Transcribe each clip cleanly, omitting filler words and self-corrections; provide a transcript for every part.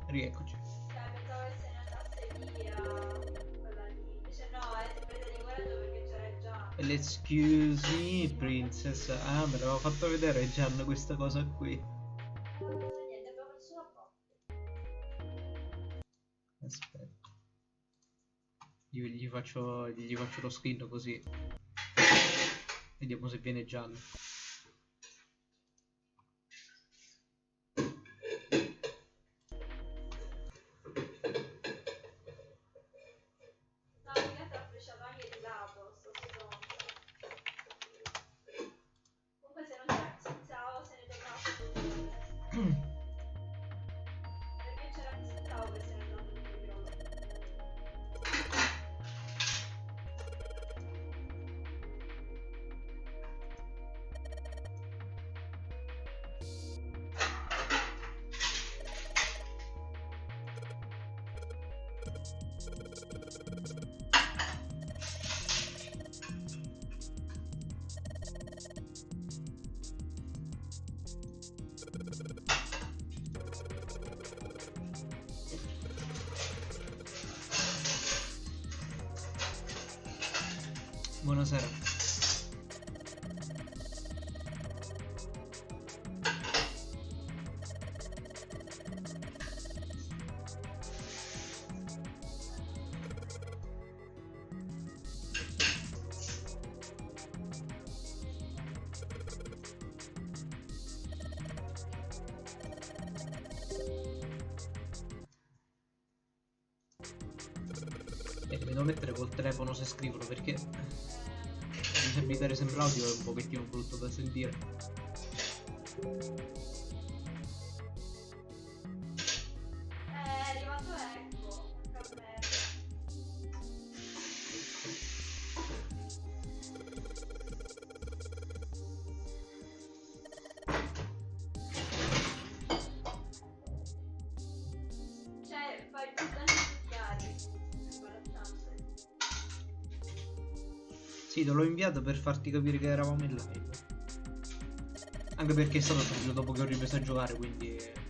Rieccoci. Pensavo che se ne andasse via quella lì. Invece no, ti prende di guardo perché c'era già. Excuse me, princess. Ah, me l'avevo fatto vedere Gian questa cosa qui. Niente, abbiamo fatto solo a botte. Aspetta. Io gli faccio lo screen così. Vediamo se viene Gian. Buonasera. Mi devo mettere col telefono se scrivono perché se evitare sempre l'audio è un pochettino brutto da sentire. È arrivato Ecco, cammello. Cioè, fai più danni chiari. Imbarazzante. Sì, te l'ho inviato per farti capire che eravamo in live. Anche perché è stato subito dopo che ho ripreso a giocare, quindi...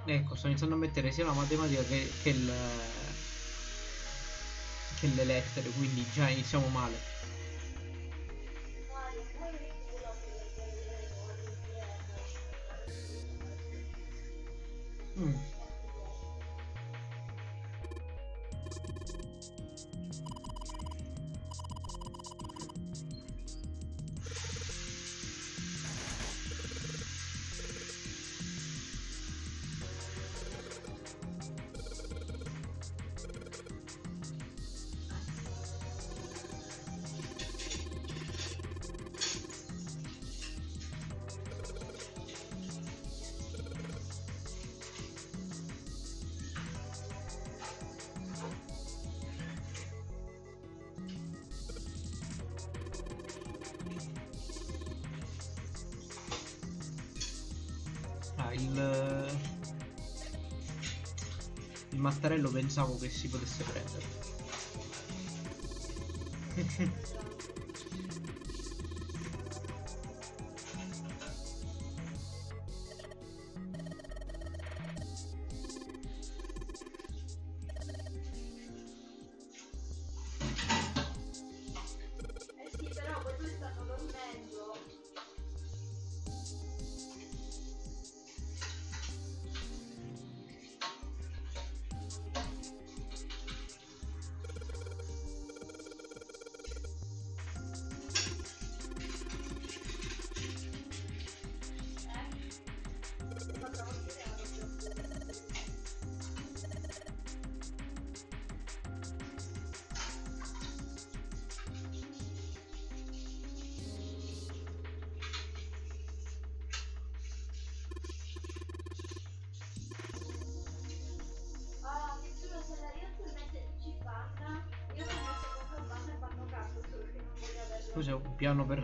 Ecco, sto iniziando a mettere sia la matematica che le lettere, quindi già iniziamo male. Il mattarello pensavo che si potesse prendere. Sì, però poi tu stanno dormendo. Cos'è un piano per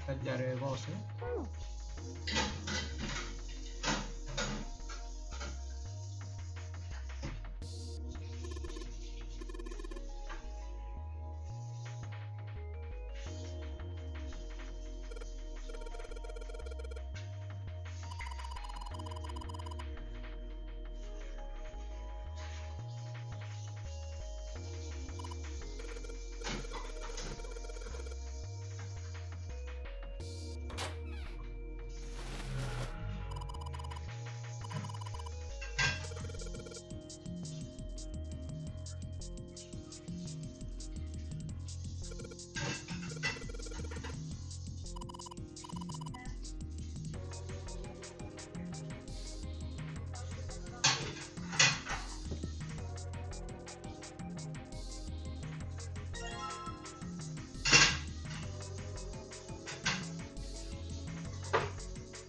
tagliare cose?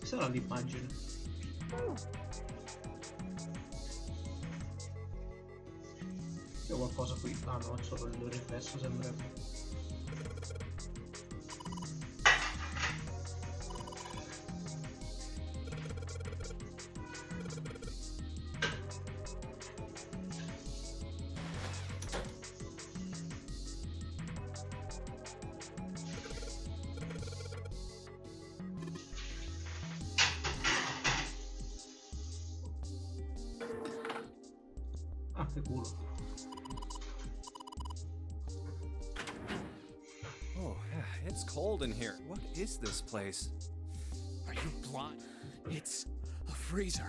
Sarà l'immagine. C'è qualcosa qui? Ah no, è solo il riflesso sembrerebbe. Ah, che culo. Oh, it's cold in here. What is this place? Are you blind? It's a freezer.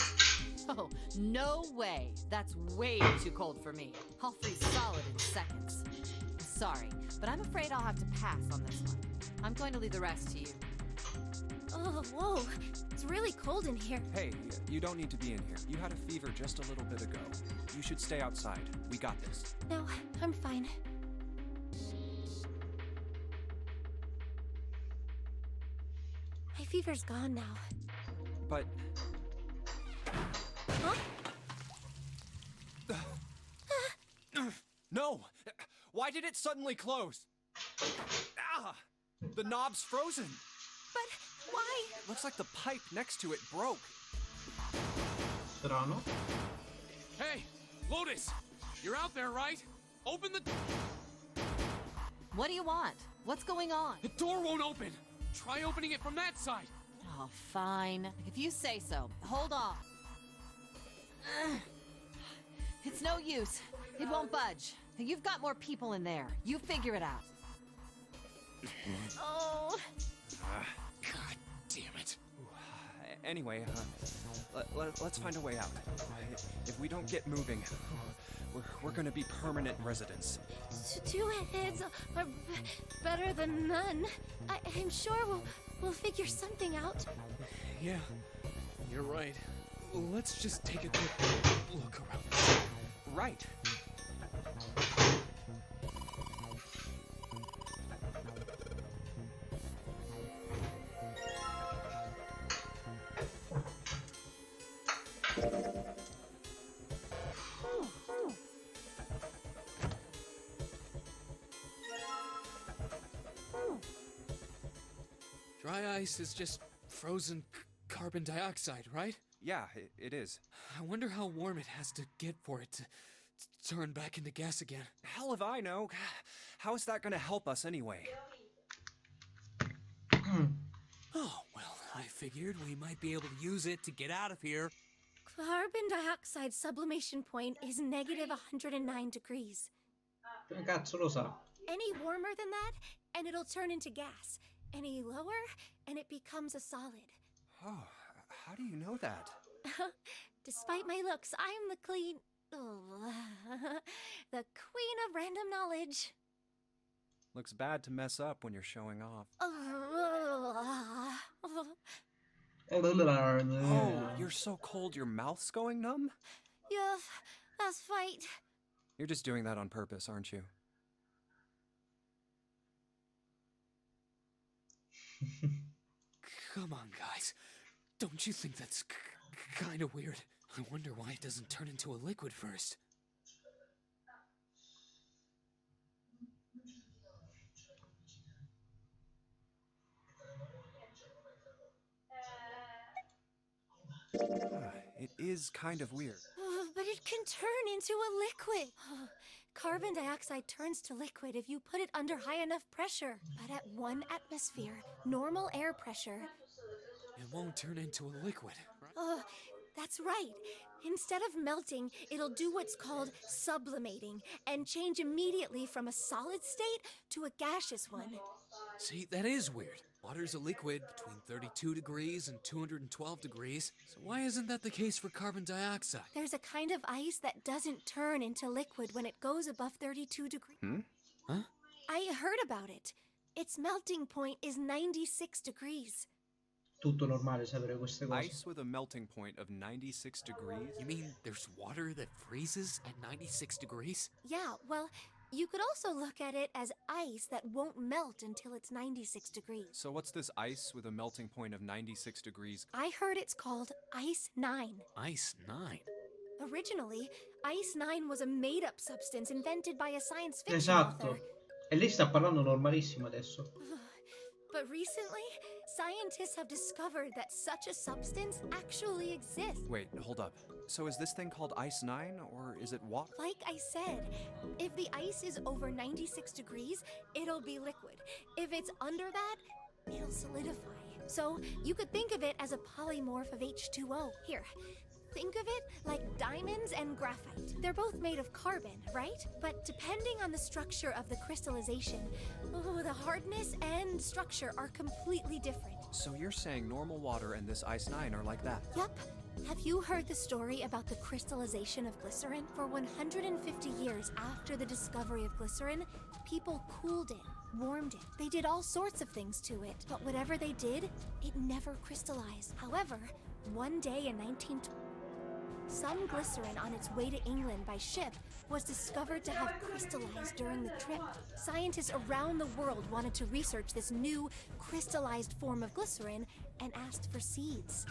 Oh, no way. That's way too cold for me. I'll freeze solid in seconds. Sorry, but I'm afraid I'll have to pass on this one. I'm going to leave the rest to you. Oh, whoa. It's really cold in here. Hey, you don't need to be in here. You had a fever just a little bit ago. You should stay outside. We got this. No, I'm fine. My fever's gone now. But... Huh? No! Why did it suddenly close? Ah! The knob's frozen! But why? Looks like the pipe next to it broke. Strano. Hey, Lotus! You're out there, right? Open the... What do you want? What's going on? The door won't open! Try opening it from that side! Oh, fine. If you say so. Hold on. Ugh. It's no use. It won't budge. You've got more people in there. You figure it out. Oh. God damn it. Anyway, let's find a way out. If we don't get moving, we're gonna be permanent residents. Two heads are better than none. I'm sure we'll figure something out. Yeah, you're right. Let's just take a quick look around. Right. Dry ice is just frozen carbon dioxide, right? Yeah, it is. I wonder how warm it has to get for it to turn back into gas again. Hell if I know. How is that gonna help us anyway? Oh, well, I figured we might be able to use it to get out of here. Carbon dioxide sublimation point is negative 109 degrees. Che cazzo lo sa? Any warmer than that, and it'll turn into gas. Any lower, and it becomes a solid. Oh, how do you know that? Despite my looks, I'm the the queen of random knowledge. Looks bad to mess up when you're showing off. Oh, you're so cold your mouth's going numb? Yeah, that's right. You're just doing that on purpose, aren't you? Come on, guys. Don't you think that's kind of weird? I wonder why it doesn't turn into a liquid first. It is kind of weird. But it can turn into a liquid. Carbon dioxide turns to liquid if you put it under high enough pressure. But at 1 atmosphere, normal air pressure, It won't turn into a liquid, right? that's right. Instead of melting, it'll do what's called sublimating and change immediately from a solid state to a gaseous one. See, that is weird. Water's a liquid between 32 degrees and 212 degrees. So why isn't that the case for carbon dioxide? There's a kind of ice that doesn't turn into liquid when it goes above 32 degrees. Huh? I heard about it. Its melting point is 96 degrees. Tutto normale sapere queste cose. Ice with a melting point of 96 degrees? You mean there's water that freezes at 96 degrees? Yeah, well, you could also look at it as ice that won't melt until it's 96 degrees. So what's this ice with a melting point of 96 degrees? I heard it's called Ice 9. Ice 9. Originally, Ice 9 was a made-up substance invented by a science fiction Esatto. author. E lei sta parlando normalissimo adesso. But recently, scientists have discovered that such a substance actually exists. Wait, hold up. So is this thing called Ice 9, or is it water? Like I said, if the ice is over 96 degrees, it'll be liquid. If it's under that, it'll solidify. So you could think of it as a polymorph of H2O. Here, think of it like diamonds and graphite. They're both made of carbon, right? But depending on the structure of the crystallization, the hardness and structure are completely different. So you're saying normal water and this Ice 9 are like that? Yep. Have you heard the story about the crystallization of glycerin? For 150 years after the discovery of glycerin, people cooled it, warmed it. They did all sorts of things to it. But whatever they did, it never crystallized. However, one day in 1920, some glycerin on its way to England by ship was discovered to have crystallized during the trip. Scientists around the world wanted to research this new crystallized form of glycerin and asked for seeds.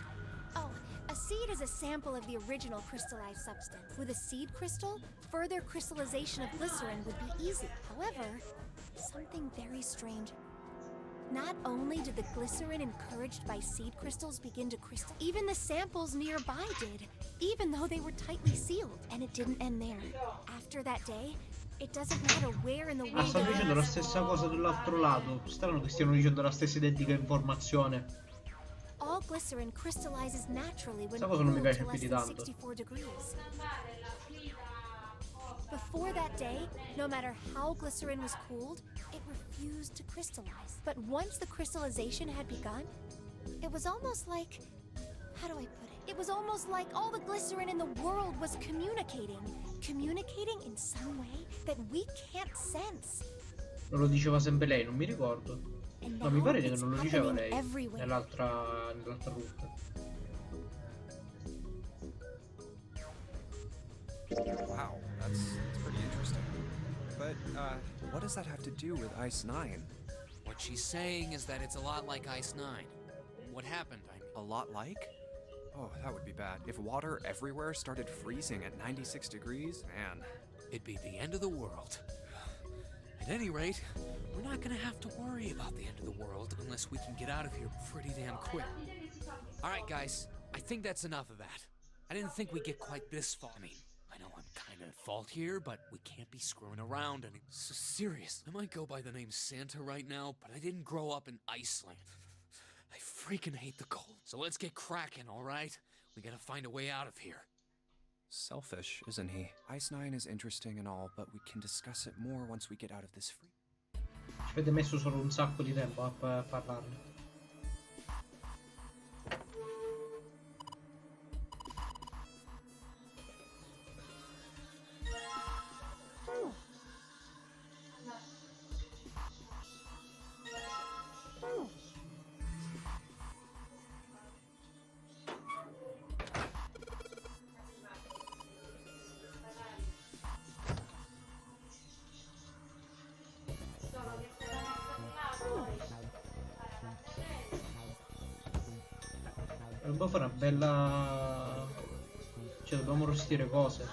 Oh, a seed is a sample of the original crystallized substance. With a seed crystal, further crystallization of glycerin would be easy. However, something very strange. Not only did the glycerin encouraged by seed crystals begin to crystallize, even the samples nearby did, even though they were tightly sealed. And it didn't end there. After that day, it doesn't matter where in the Ah, world stanno it dicendo la is. stessa cosa dall'altro lato. Strano che stiano dicendo la stessa identica informazione. All glycerin crystallizes naturally when Questa cosa non mi cooled piace to più less di than tanto. 64 degrees. Before that day, no matter how glycerin was cooled, it refused to crystallize. But once the crystallization had begun, it was almost like... how do I put it? It was almost like all the glycerin in the world was communicating. Communicating in some way that we can't sense. Non lo diceva sempre lei, non mi ricordo. And No, mi now pare che it's non lo diceva happening lei everywhere. nell'altra route. Wow, that's pretty interesting. But, what does that have to do with Ice 9? What she's saying is that it's a lot like Ice 9. What happened, I mean? A lot like? Oh, that would be bad. If water everywhere started freezing at 96 degrees, man. It'd be the end of the world. At any rate, we're not gonna have to worry about the end of the world unless we can get out of here pretty damn quick. Alright guys, I think that's enough of that. I didn't think we'd get quite this far. I mean, I know I'm kinda at fault here, but we can't be screwing around any— So serious, I might go by the name Santa right now, but I didn't grow up in Iceland. I freaking hate the cold. So let's get cracking, alright? We gotta find a way out of here. Selfish, isn't he? Ice 9 is interesting and all, but we can discuss it more once we get out of this free. Avete messo solo un sacco di tempo a parlarne. Dobbiamo fare una bella... cioè dobbiamo rostire cose.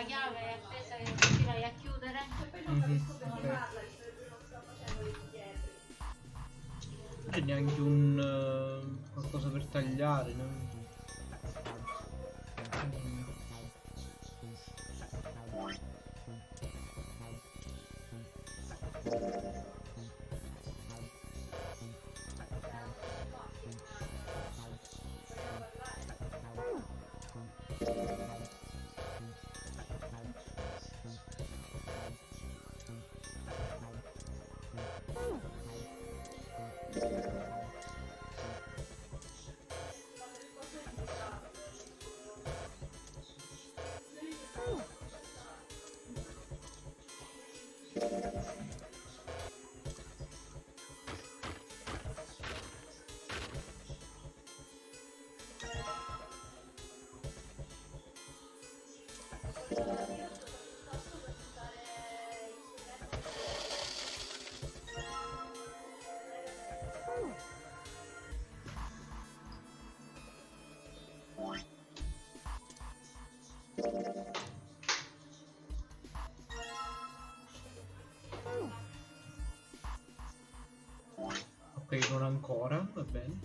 la chiave è appesa che non ci vai a chiudere. E poi non capisco perché parla, visto che lui non sta facendo le pietre. Non c'è neanche un qualcosa per tagliare, no? Ok, non ancora, va bene.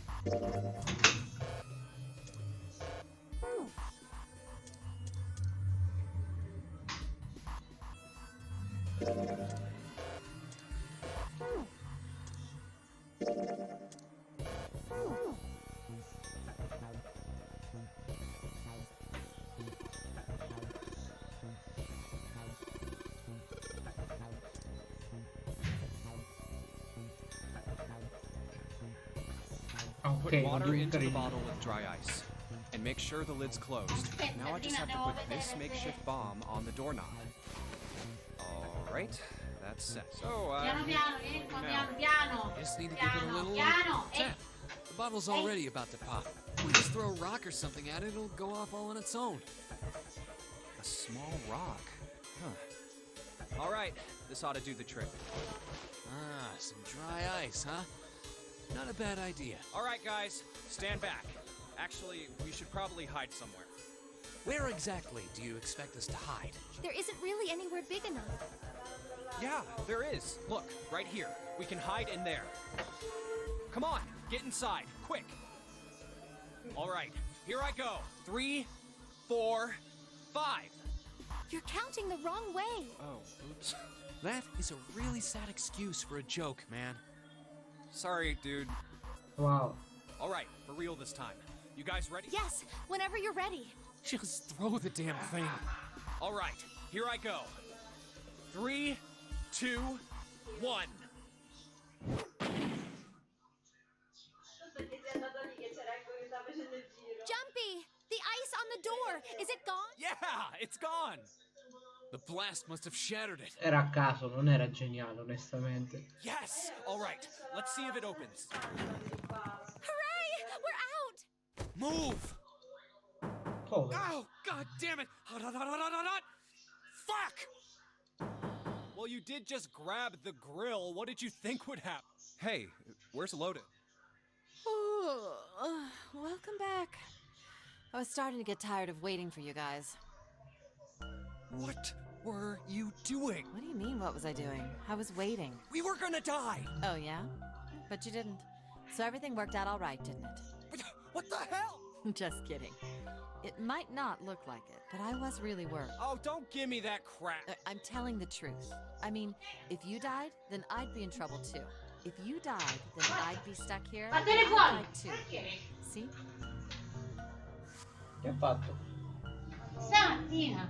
Put water into the bottle with dry ice. And make sure the lid's closed. Now I just have to put this makeshift bomb on the doorknob. Alright, that's set. So, Piano piano, Enrico, piano piano. Just need to give it a little Piano, tap. The bottle's already about to pop. We just throw a rock or something at it, it'll go off all on its own. A small rock. Huh. Alright, this ought to do the trick. Ah, some dry ice, huh? Not a bad idea. Alright, guys, stand back. Actually, we should probably hide somewhere. Where exactly do you expect us to hide? There isn't really anywhere big enough. Yeah, there is. Look, right here. We can hide in there. Come on, get inside, quick. Alright, here I go. 3, 4, 5. You're counting the wrong way. Oh, oops. That is a really sad excuse for a joke, man. Sorry, dude. Wow. Alright, for real this time. You guys ready? Yes, whenever you're ready. Just throw the damn thing. Alright, here I go. 3, 2, 1. Perché sei andato lì che c'era ecco che stava facendo il giro. Jumpy, the ice on the door. Is it gone? Yeah, it's gone. The blast must have shattered it. Era a caso, non era geniale, onestamente. Yes! Alright, let's see if it opens. Hooray! We're out! Move! Dove? Oh, god damn it! Fuck! Well, you did just grab the grill. What did you think would happen? Hey, where's Loden? Welcome back. I was starting to get tired of waiting for you guys. What were you doing? What do you mean, what was I doing? I was waiting. We were gonna die! Oh, yeah? But you didn't. So everything worked out all right, didn't it? What the hell? Just kidding. It might not look like it, but I was really worried. Oh, don't give me that crap. I'm telling the truth. I mean, if you died, then I'd be in trouble too. If you died, then I'd be stuck here. and Vattene I'd fuori. die too. See? Che ha fatto? Stamattina.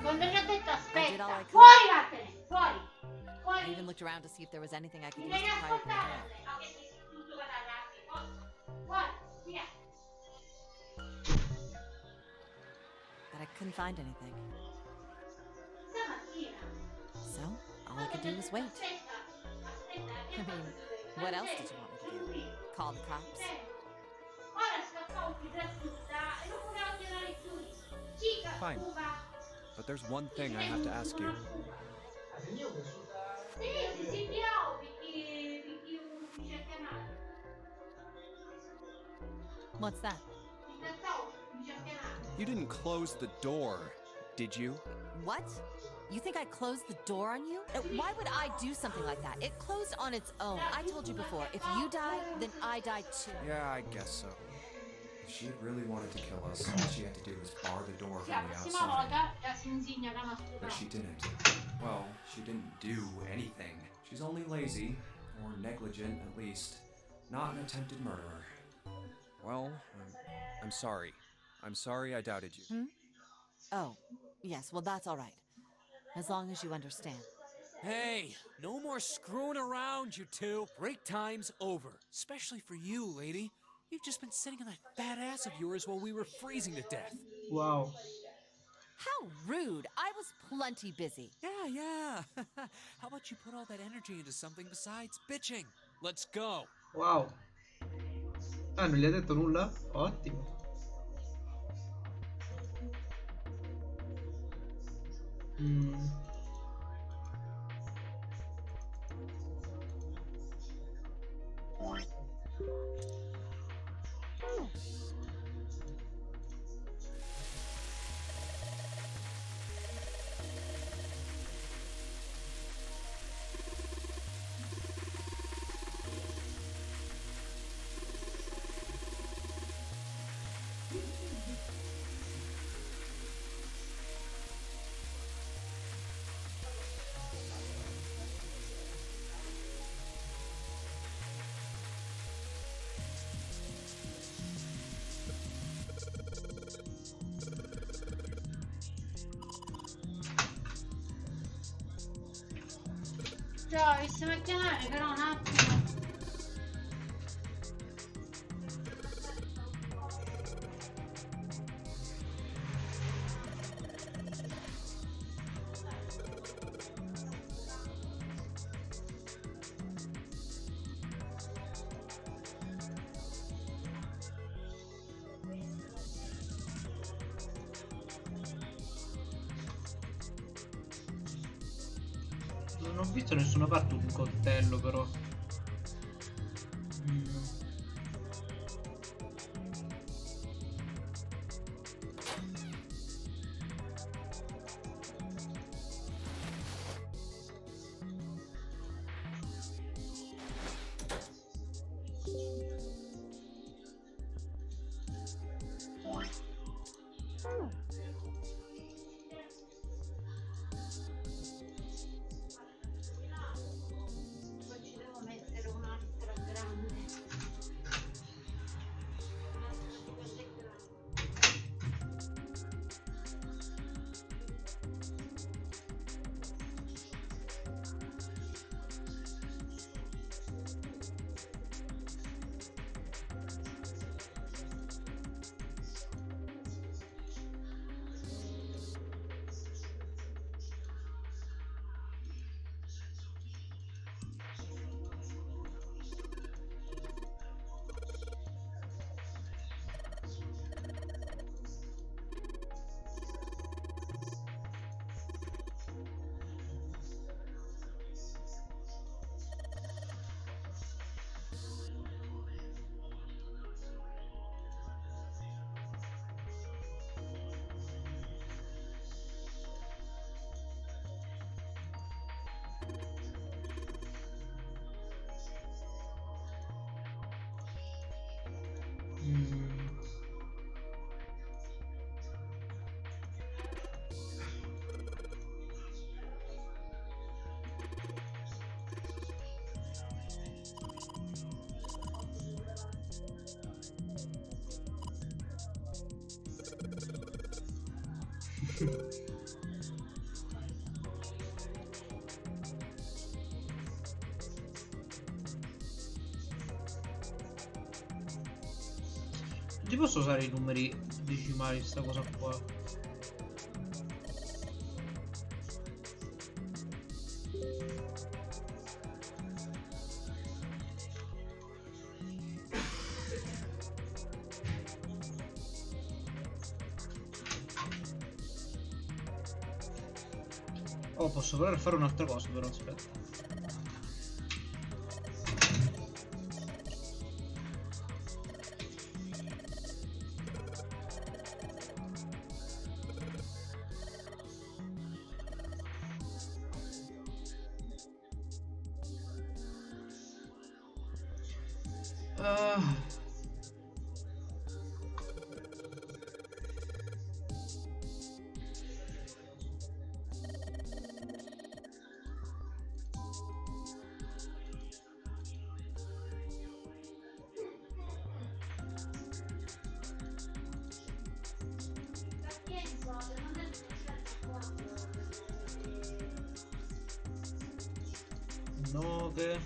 Quando gli ho detto I did all I aspetta. could. Fuori vattene, fuori. I Fuori. even looked around to see if there was anything I could Mi use devi to try to open the ascoltare. door. No, che sei tutto per ragazzi. Fuori, via. But I couldn't find anything. Stamattina. So, all I could do was wait. Aspetta, aspetta. I mean, what else did you want me to do? Call the cops? Ora scappavo più da tutta e non volevo tirare chiudi. Chica, Fine. Cuba. But there's one thing I have to ask you. Sì, piao, perché ufficio ha chiamato. What's that? Il ufficio ha chiamato. You didn't close the door. Did you? What? You think I closed the door on you? Why would I do something like that? It closed on its own. I told you before, if you die, then I die too. Yeah, I guess so. If she had really wanted to kill us, all she had to do was bar the door Sì, from la the prossima outside. volta si insigna che nostro But she bravo. didn't. Well, she didn't do anything. She's only lazy, or negligent at least, not an attempted murderer. Well, I'm sorry. I'm sorry I doubted you. Oh, yes, well, that's all right. As long as you understand. Hey, no more screwing around, you two. Break time's over. Especially for you, lady. You've just been sitting on that fat ass of yours while we were freezing to death. Wow. How rude! I was plenty busy. Yeah. How about you put all that energy into something besides bitching? Let's go. Wow. Ah, non gli ha detto nulla? Ottimo. Mm. Ciao, vi stiamo a chiamare, però un attimo. Non ho visto nessuna parte un coltello però. Mm. Poi ci devo mettere un'altra grande. Un'altra di quelle grandi. Mm. Ti posso usare i numeri decimali sta cosa qua? Oh, posso provare a fare un'altra cosa però, aspetta. Nove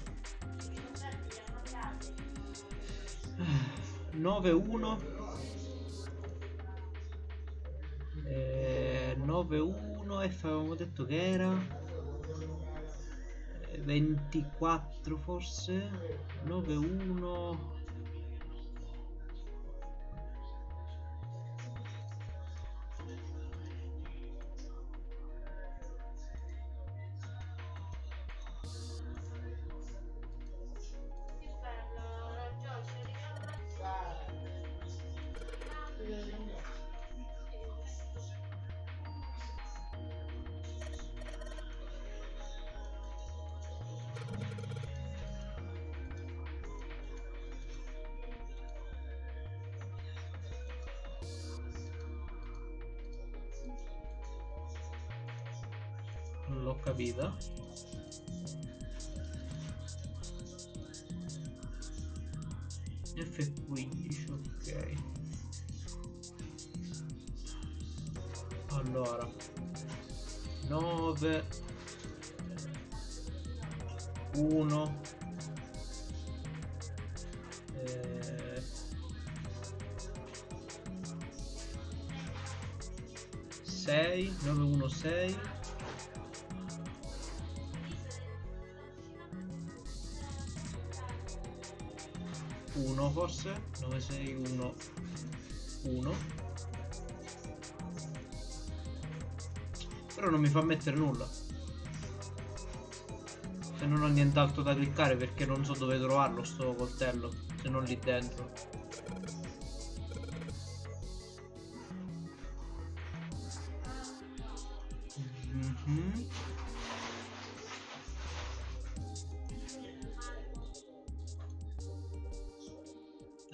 9 1 9 1 e avevamo detto che era 24 forse 9 1 non l'ho capita. F15, ok. Allora 9 1 6 9 1 6 1 forse 9 6 1 1, però non mi fa mettere nulla se non ho nient'altro da cliccare, perché non so dove trovarlo sto coltello se non lì dentro.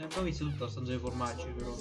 Abbiamo visto tutta la stanza dei formaggi però.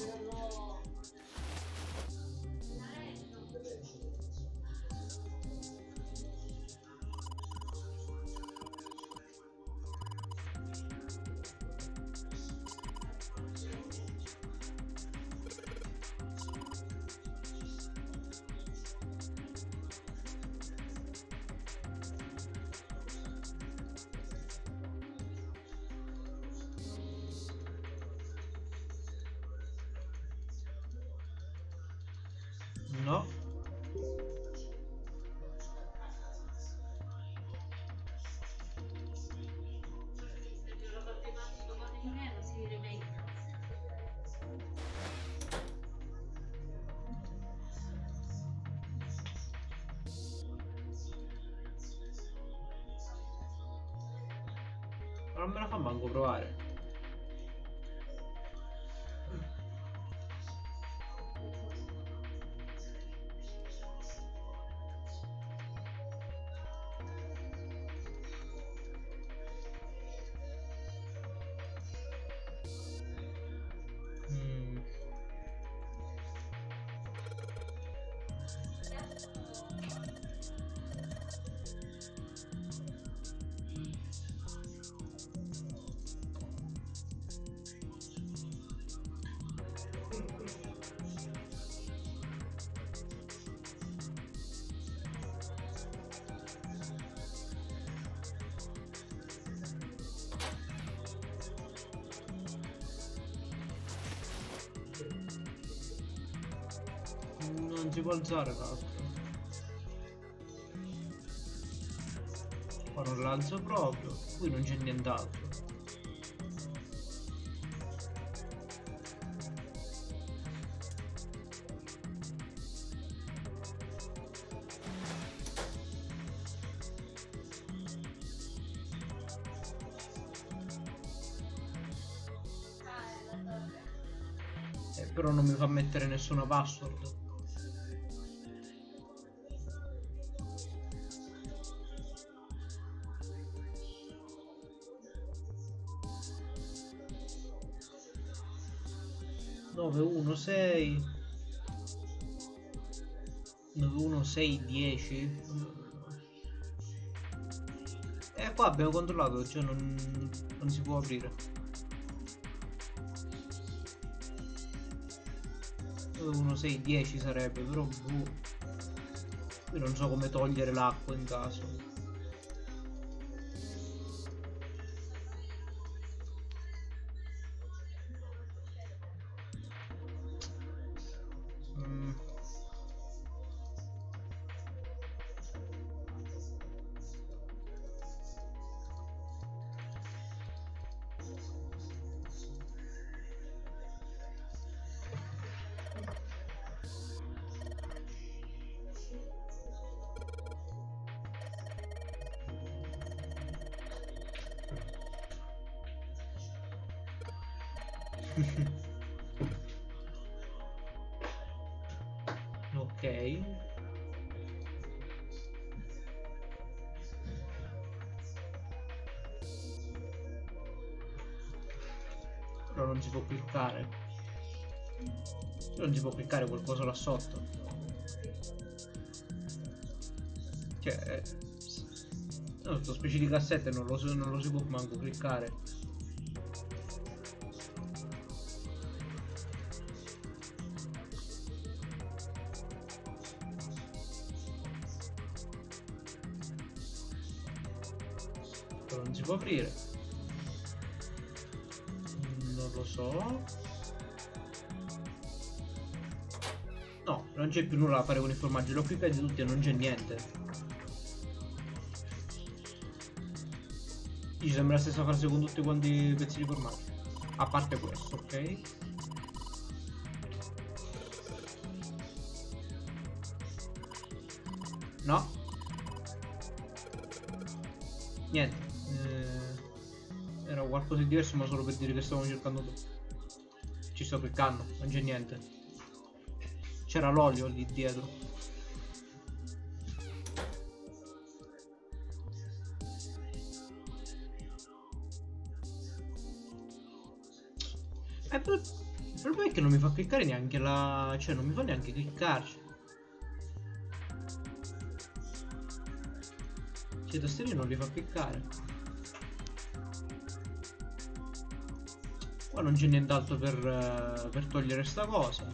No. Non me la fa manco provare. Non si può alzare l'altro. Qua non l'alzo proprio, qui non c'è nient'altro. Però non mi fa mettere nessuna password. 9, 1, 6. 9, 1, 6, 10. E qua abbiamo controllato, cioè non si può aprire. 9, 1, 6, 10 sarebbe, però boh. Io non so come togliere l'acqua in caso. Ok. Però non si può cliccare. Non si può cliccare qualcosa là sotto. Cioè, no, questa specie di cassette non lo si può manco cliccare. Non si può aprire. Non lo so. No, non c'è più nulla da fare con i formaggi. L'ho cliccati tutti e non c'è niente. Ci sembra la stessa frase con tutti quanti i pezzi di formaggio. A parte questo, ok? No. Niente. Era qualcosa di diverso, ma solo per dire che stavamo cercando tutto. Ci sto cliccando, non c'è niente. C'era l'olio lì dietro. Il problema è che non mi fa cliccare neanche la... cioè non mi fa neanche cliccarci. Cioè i tastierini non li fa cliccare. Qua non c'è nient'altro per togliere sta cosa.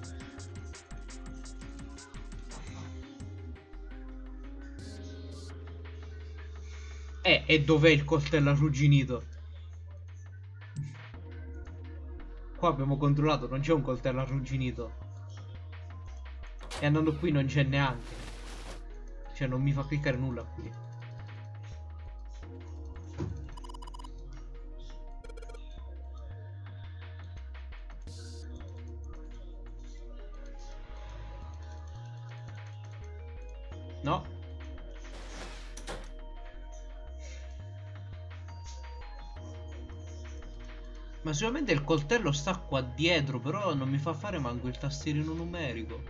E dov'è il coltello arrugginito? Qua abbiamo controllato, non c'è un coltello arrugginito. E andando qui non c'è neanche. Cioè non mi fa cliccare nulla qui. No. Ma sicuramente il coltello sta qua dietro, però non mi fa fare manco il tastierino numerico.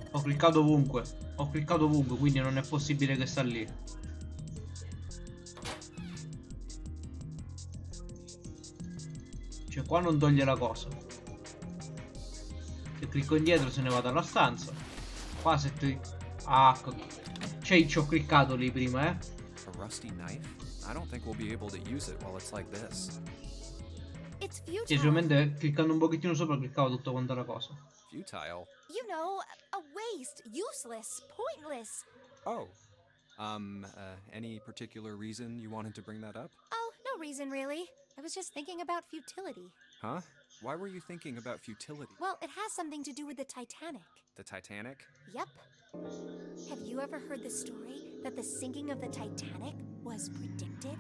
Ho cliccato ovunque, quindi non è possibile che sta lì. Cioè qua non toglie la cosa. Se clicco indietro se ne va dalla stanza. Qua se ti... ah, cioè ci ho cliccato lì prima, A rusty knife? I don't think we'll be able to use it while it's like this. It's Cioè futile. sicuramente cliccando un pochettino sopra cliccavo tutto quanto la cosa. Futile? You know, a waste, useless, pointless. Oh. Any particular reason you wanted to bring that up? Oh, no reason really. I was just thinking about futility. Huh? Why were you thinking about futility? Well, it has something to do with the Titanic. The Titanic? Yep. Have you ever heard the story that the sinking of the Titanic was predicted?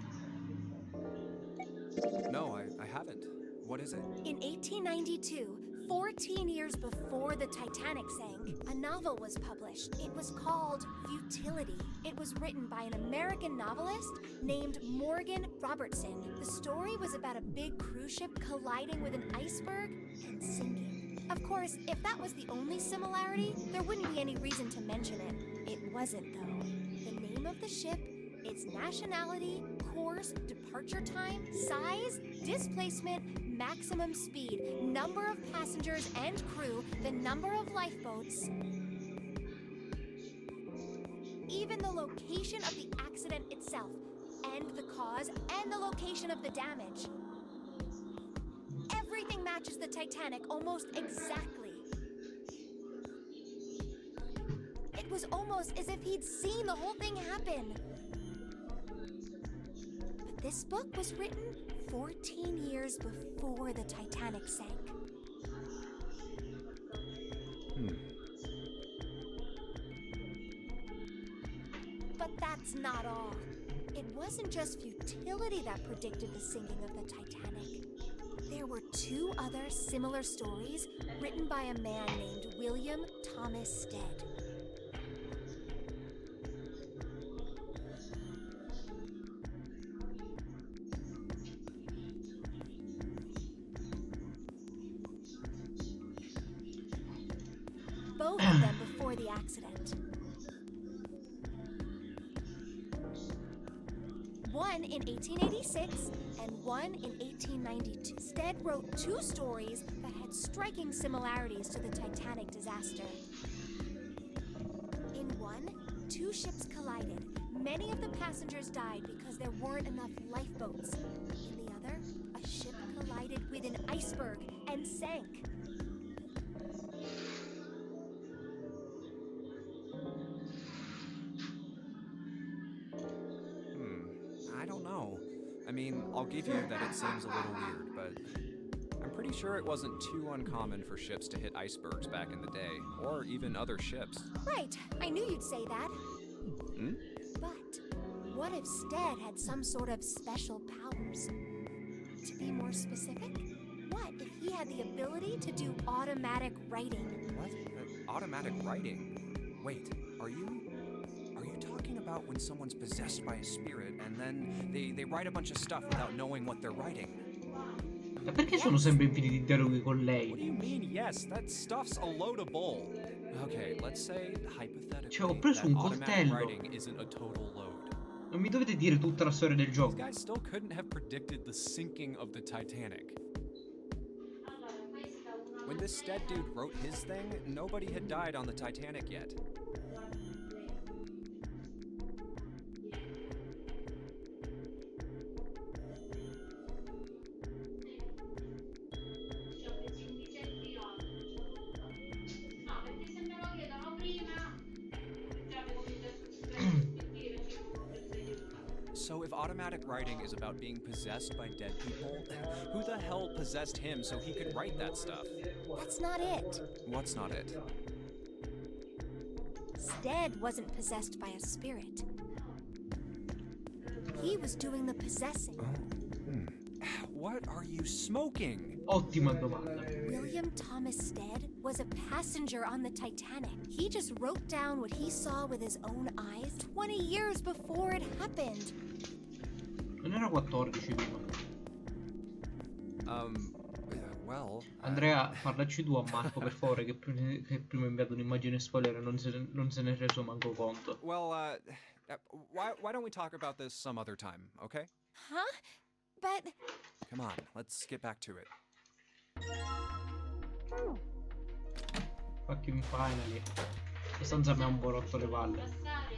No, I haven't. What is it? In 1892, 14 years before the Titanic sank, a novel was published. It was called Futility. It was written by an American novelist named Morgan Robertson. The story was about a big cruise ship colliding with an iceberg and sinking. Of course, if that was the only similarity, there wouldn't be any reason to mention it. It wasn't, though. The name of the ship, its nationality, course, departure time, size, displacement, maximum speed, number of passengers and crew, the number of lifeboats, even the location of the accident itself, and the cause, and the location of the damage. Everything matches the Titanic almost exactly. It was almost as if he'd seen the whole thing happen. But this book was written 14 years before the Titanic sank. But that's not all. It wasn't just futility that predicted the sinking of the Titanic. There were two other similar stories written by a man named William Thomas Stead. Both of them before the accident. One in 1886 and one in 1892. Stead wrote two stories that had striking similarities to the Titanic disaster. In one, two ships collided. Many of the passengers died because there weren't enough lifeboats. In the other, a ship collided with an iceberg and sank. I don't know. I mean, I'll give you that it seems a little weird, but I'm pretty sure it wasn't too uncommon for ships to hit icebergs back in the day, or even other ships. Right, I knew you'd say that. Hmm? But what if Stead had some sort of special powers? To be more specific, what if he had the ability to do automatic writing? What? Automatic writing? Wait, are you talking about when someone's possessed by a spirit and then they write a bunch of stuff without knowing what they're writing? Ma perché sono sempre infiniti dialoghi con What do lei? you mean, yes? That stuff's a load of bull. Okay, let's say hypothetically Cioè, ho preso that un automatic coltello. writing isn't a total load. Non mi dovete dire tutta la storia del These gioco. guys still couldn't have predicted the sinking of the Titanic. When this Stead dude wrote his thing, nobody had died on the Titanic yet. No, perché se me lo chiedono prima, già avevo iniziato So if automatic writing is about being possessed by dead people, who the hell possessed him so he could write that stuff? That's not it. What's not it? Stead wasn't possessed by a spirit. He was doing the possessing. What are you smoking? Ottima domanda. William Thomas Stead was a passenger on the Titanic. He just wrote down what he saw with his own eyes 20 years before it happened. Non era 14 prima. Well... Andrea, parlaci tu a Marco per favore, che prima ha inviato un'immagine spoiler e non se ne è reso manco conto. Well, why don't we talk about this some other time, okay? Huh? But... Come on, let's get back to it. Fucking finally. Abbastanza mi ha un po' rotto le palle. passare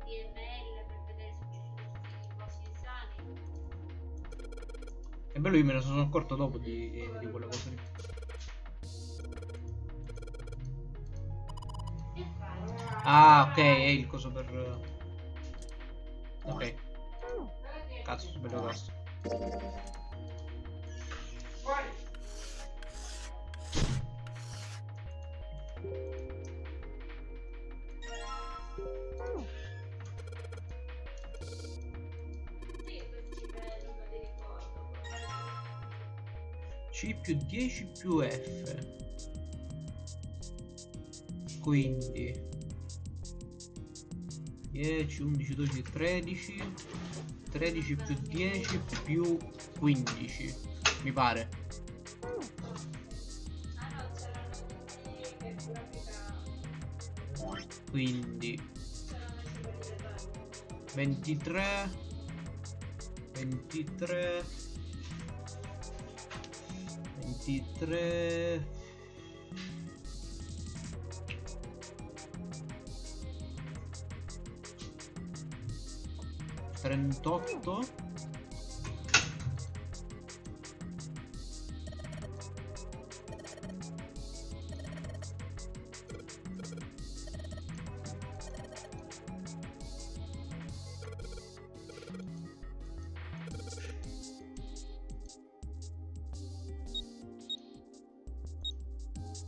DML per vedere se ci sono cose sani. È bello, io me ne sono accorto dopo di quella cosa lì. Ah, ok, è il coso per... Ok. Cazzo, bello cazzo. C più 10 più F. Quindi 10, 11, 12, 13. 13 più 10 più 15. Mi pare. Quindi 23 23 23 38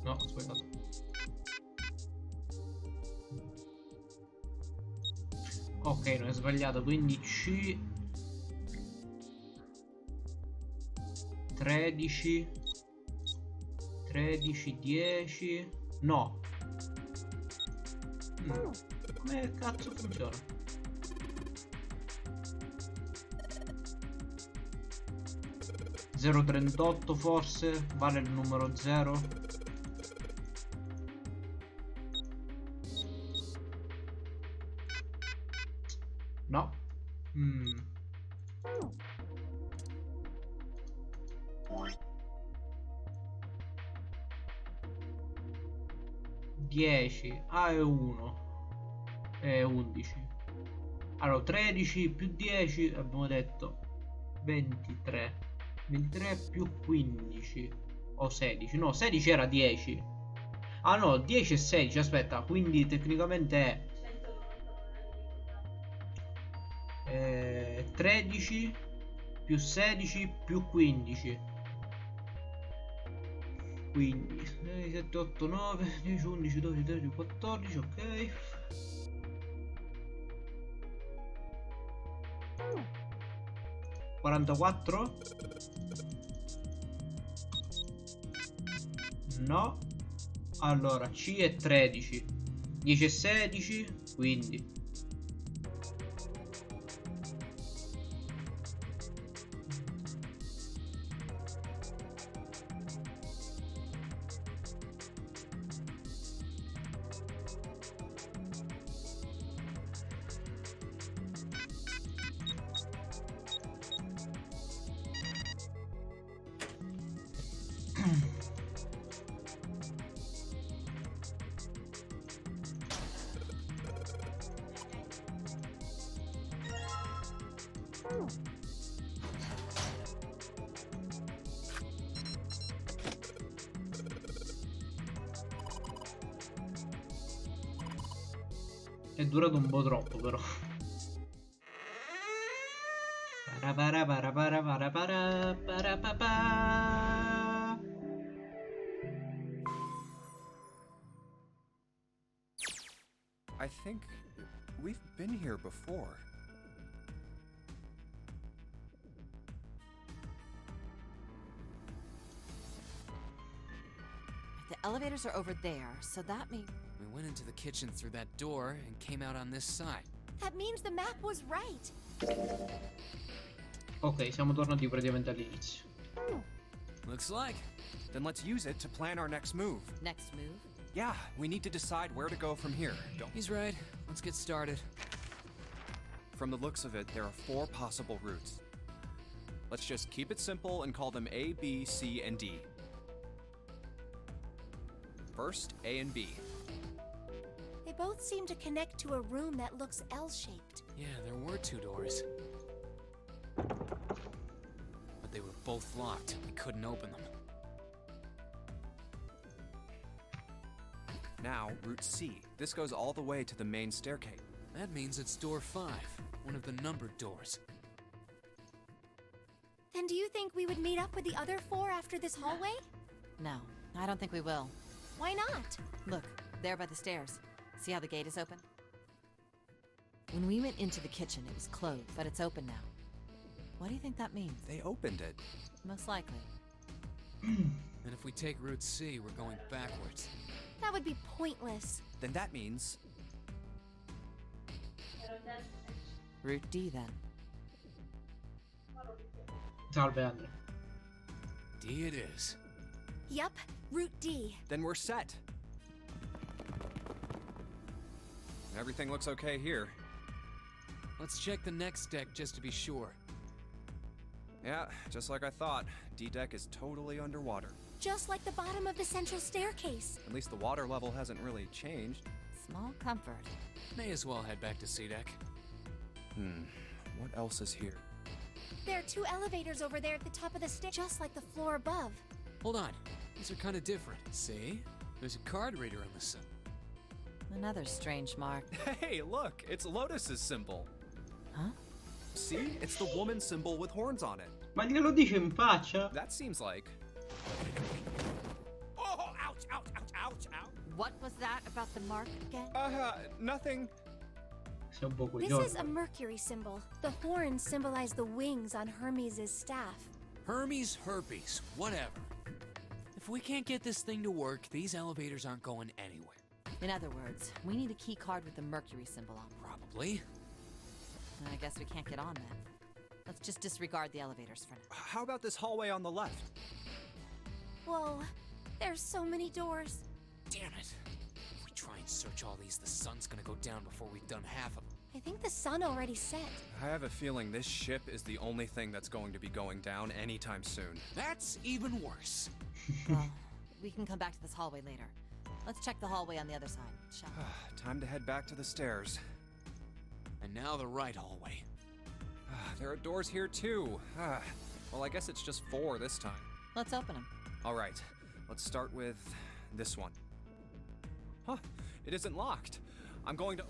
no, ho sbagliato. Ok, non è sbagliato, quindi C 13 13 10 no. Come cazzo funziona? 038 forse vale il numero 0. No. 10 A è 1 è 11. Allora 13 più 10 abbiamo detto 23 23 più 15 o 16. No, 16 era 10. Ah no, 10 e 16, aspetta, quindi tecnicamente è 13 più 16 più 15. Quindi 6, 7, 8, 9, 10, 11, 12, 13, 14, ok. $44? No. Allora C è 13, 10 e 16, quindi è durato un po' troppo però. I think we've been here before. The elevators are over there, so that means... We went into the kitchen through that door and came out on this side. That means the map was right. Ok, siamo tornati praticamente all'inizio. Looks like. Then let's use it to plan our next move. Next move? Yeah, we need to decide where to go from here, don't we? He's right. Let's get started. From the looks of it, there are 4 possible routes. Let's just keep it simple and call them A, B, C, and D. First, A and B. They both seem to connect to a room that looks L-shaped. Yeah, there were 2 doors. But they were both locked. We couldn't open them. Now, Route C. This goes all the way to the main staircase. That means it's door 5, one of the numbered doors. Then do you think we would meet up with the other 4 after this hallway? No, I don't think we will. Why not? Look, there by the stairs. See how the gate is open? When we went into the kitchen, it was closed, but it's open now. What do you think that means? They opened it. Most likely. And if we take Route C, we're going backwards. That would be pointless. Then that means... Route D, then. Salve Andre. D it is. Yup, Route D. Then we're set. everything looks okay here. Let's check the next deck just to be sure. Yeah, just like I thought. D-deck is totally underwater. Just like the bottom of the central staircase. At least the water level hasn't really changed. Small comfort. May as well head back to C-deck. What else is here? There are 2 elevators over there at the top of the stairs, just like the floor above. Hold on. These are kind of different. See? There's a card reader on the side. Another strange mark. Hey, look! It's Lotus's symbol. Huh? See? It's the woman symbol with horns on it. Ma glielo dice in faccia? That seems like... Oh, ouch, ouch, ouch, ouch, ouch. What was that about the mark again? Nothing. Sei un po' This coglione. is a Mercury symbol. The horns symbolize the wings on Hermes' staff. Hermes, herpes, whatever. If we can't get this thing to work, these elevators aren't going anywhere. In other words, we need a key card with the Mercury symbol on it. Probably. I guess we can't get on then. Let's just disregard the elevators for now. How about this hallway on the left? Whoa, there's so many doors. Damn it. If we try and search all these, the sun's gonna go down before we've done half of them. I think the sun already set. I have a feeling this ship is the only thing that's going to be going down anytime soon. That's even worse. Well, we can come back to this hallway later. Let's check the hallway on the other side, shall we? Time to head back to the stairs. And now the right hallway. There are doors here too. Well, I guess it's just 4 this time. Let's open them. All right, let's start with this one. Huh, it isn't locked. I'm going to...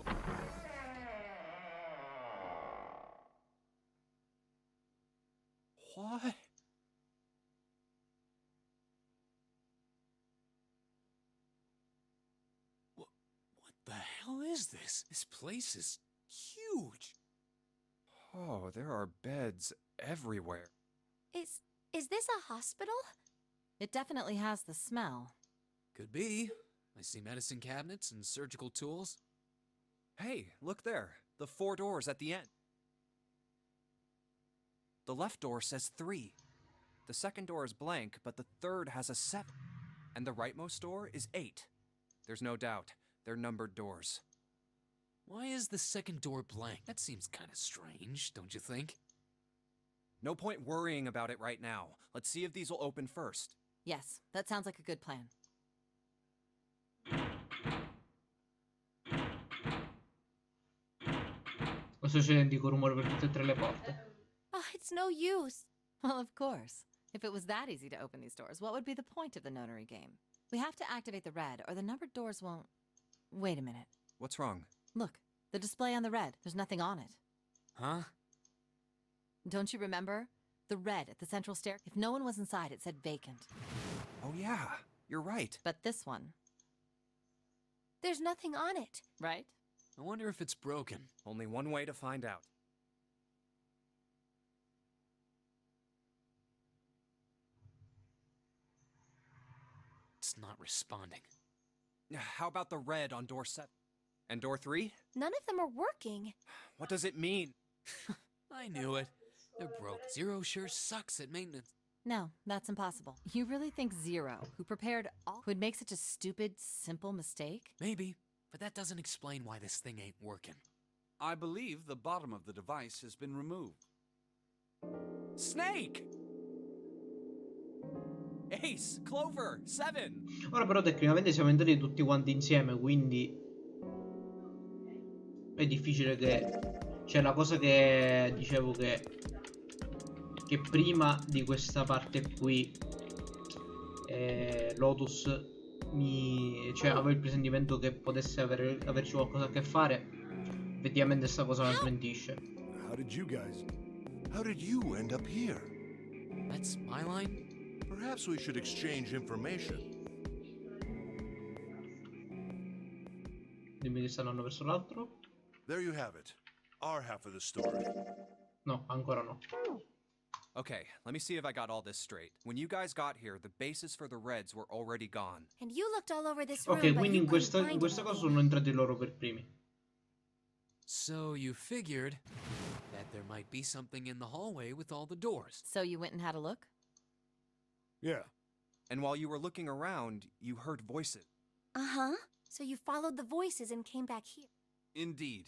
What? What the hell is this? This place is huge. Oh, there are beds everywhere. Is this a hospital? It definitely has the smell. Could be. I see medicine cabinets and surgical tools. Hey, look there. The 4 doors at the end. The left door says 3. The second door is blank, but the third has a 7. And the rightmost door is 8. There's no doubt. They're numbered doors. Why is the second door blank? That seems kind of strange, don't you think? No point worrying about it right now. Let's see if these will open first. Yes, that sounds like a good plan. Questo c'è dico rumore per tutte e 3 le porte. Oh, it's no use. Well, of course. If it was that easy to open these doors, what would be the point of the Nonary game? We have to activate the red, or the numbered doors won't... Wait a minute. What's wrong? Look, the display on the red. There's nothing on it. Huh? Don't you remember? The red at the central stair. If no one was inside, it said vacant. Oh yeah, you're right. But this one, There's nothing on it. right? I wonder if it's broken. Only one way to find out. It's not responding. How about the red on door 7? And door 3? None of them are working. What does it mean? I knew it. They're broke. Zero sure sucks at maintenance. No, that's impossible. You really think Zero, who prepared all, would make such a stupid, simple mistake? Maybe, but that doesn't explain why this thing ain't working. I believe the bottom of the device has been removed. Snake! Ace, Clover, 7! Ora però tecnicamente siamo entrati tutti quanti insieme, quindi è difficile che... Cioè la cosa che dicevo che prima di questa parte qui Lotus avevo il presentimento che potesse averci qualcosa a che fare. Effettivamente sta cosa la smentisce. How did you end up here? That's my line? Perhaps we should exchange information. Dimmi che stanno andando verso l'altro. There you have it. Our half of the story. No, ancora no. Okay, let me see if I got all this straight. When you guys got here, the bases for the Reds were already gone. And you looked all over this room, Ok, but quindi you in couldn't questa find cosa anything. sono entrati loro per primi. So you figured that there might be something in the hallway with all the doors. So you went and had a look? Yeah. And while you were looking around, you heard voices. Uh-huh. So you followed the voices and came back here. Indeed.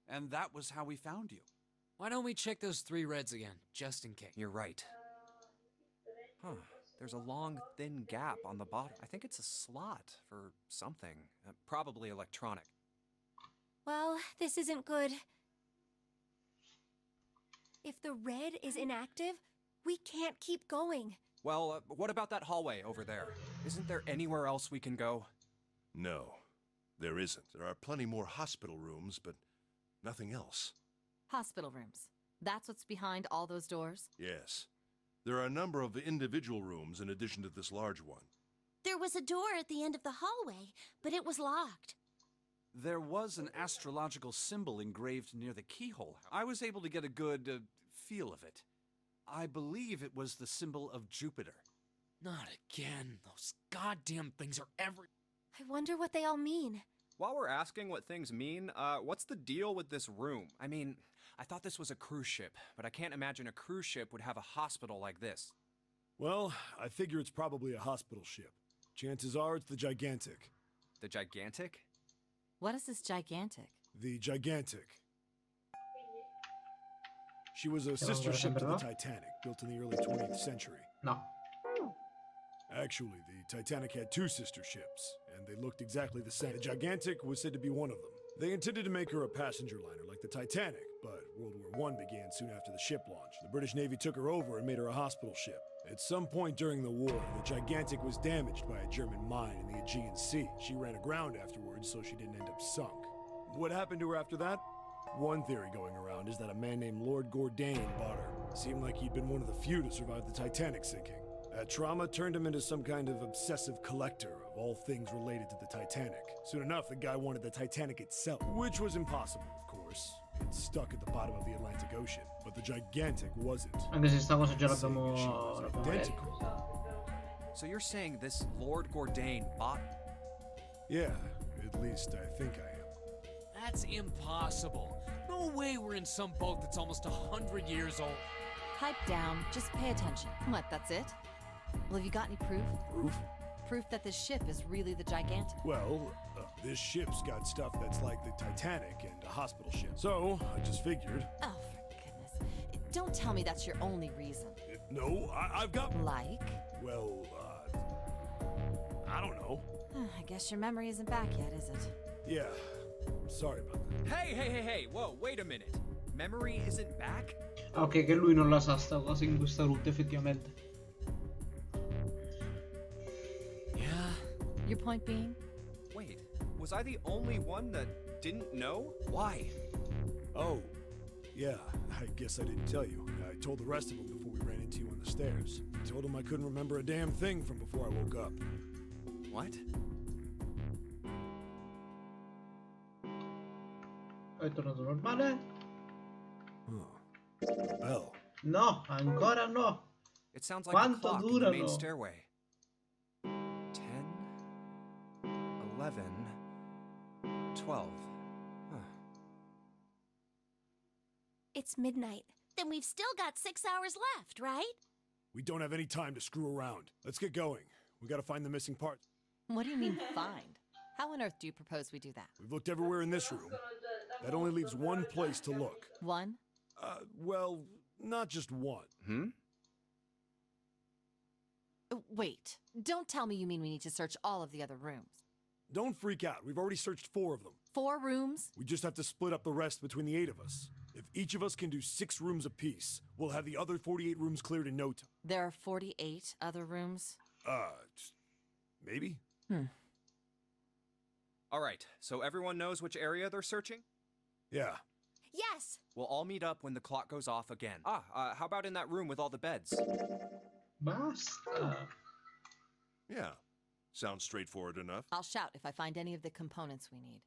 And that was how we found you. Why don't we check those 3 reds again, just in case? You're right. Huh. There's a long, thin gap on the bottom. I think it's a slot for something. Probably electronic. Well, this isn't good. If the red is inactive, we can't keep going. Well, what about that hallway over there? Isn't there anywhere else we can go? No, there isn't. There are plenty more hospital rooms, but nothing else. Hospital rooms. That's what's behind all those doors? Yes. There are a number of individual rooms in addition to this large one. There was a door at the end of the hallway, but it was locked. There was an astrological symbol engraved near the keyhole. I was able to get a good feel of it. I believe it was the symbol of Jupiter. Not again. Those goddamn things are every... I wonder what they all mean. While we're asking what things mean, what's the deal with this room? I mean, I thought this was a cruise ship, but I can't imagine a cruise ship would have a hospital like this. Well, I figure it's probably a hospital ship. Chances are it's the Gigantic. The Gigantic? What is this gigantic? The Gigantic. She was a sister ship to the Titanic, built in the early 20th century. No. Actually, the Titanic had 2 sister ships, and they looked exactly the same. The Gigantic was said to be one of them. They intended to make her a passenger liner like the Titanic, but World War I began soon after the ship launch. The British Navy took her over and made her a hospital ship. At some point during the war, the Gigantic was damaged by a German mine in the Aegean Sea. She ran aground afterwards, so she didn't end up sunk. What happened to her after that? One theory going around is that a man named Lord Gordain bought her. Seemed like he'd been one of the few to survive the Titanic sinking. That trauma turned him into some kind of obsessive collector of all things related to the Titanic. Soon enough, the guy wanted the Titanic itself, which was impossible, of course. It's stuck at the bottom of the Atlantic Ocean, but the Gigantic wasn't. Anche se sta cosa già Saying l'abbiamo she was identical. So you're saying this Lord Gordain bought... Yeah, at least I think I am. That's impossible. No way we're in some boat that's almost 100 years old. Pipe down, just pay attention. What, that's it? Well, have you got any proof? Proof? Proof that this ship is really the Gigantic. Well, this ship's got stuff that's like the Titanic and a hospital ship. So, I just figured... Oh, for goodness. Don't tell me that's your only reason. No, I've got... Like? Well, I don't know. I guess your memory isn't back yet, is it? Yeah, sorry about that. Hey, whoa, wait a minute. Memory isn't back? Ok, che lui non la sa sta cosa in questa route, effettivamente. Yeah. Your point being? Wait, was I the only one that didn't know? Why? Oh, yeah, I guess I didn't tell you. I told the rest of them before we ran into you on the stairs. I told them I couldn't remember a damn thing from before I woke up. What? È tornato normale? Well. No, ancora no. It sounds like the clock in the main durano? stairway. 10, 11, 12. Huh. It's midnight. Then we've still got 6 hours left, right? We don't have any time to screw around. Let's get going. We gotta find the missing parts. What do you mean, find? How on earth do you propose we do that? We've looked everywhere in this room. That only leaves one place to look. One? Well, not just one. Wait. Don't tell me you mean we need to search all of the other rooms. Don't freak out. We've already searched 4 of them. 4 rooms? We just have to split up the rest between the 8 of us. If each of us can do 6 rooms apiece, we'll have the other 48 rooms cleared in no time. There are 48 other rooms? Maybe? All right, so everyone knows which area they're searching? Yeah. Yes. We'll all meet up when the clock goes off again. How about in that room with all the beds? Basta. Yeah. Sounds straightforward enough. I'll shout if I find any of the components we need.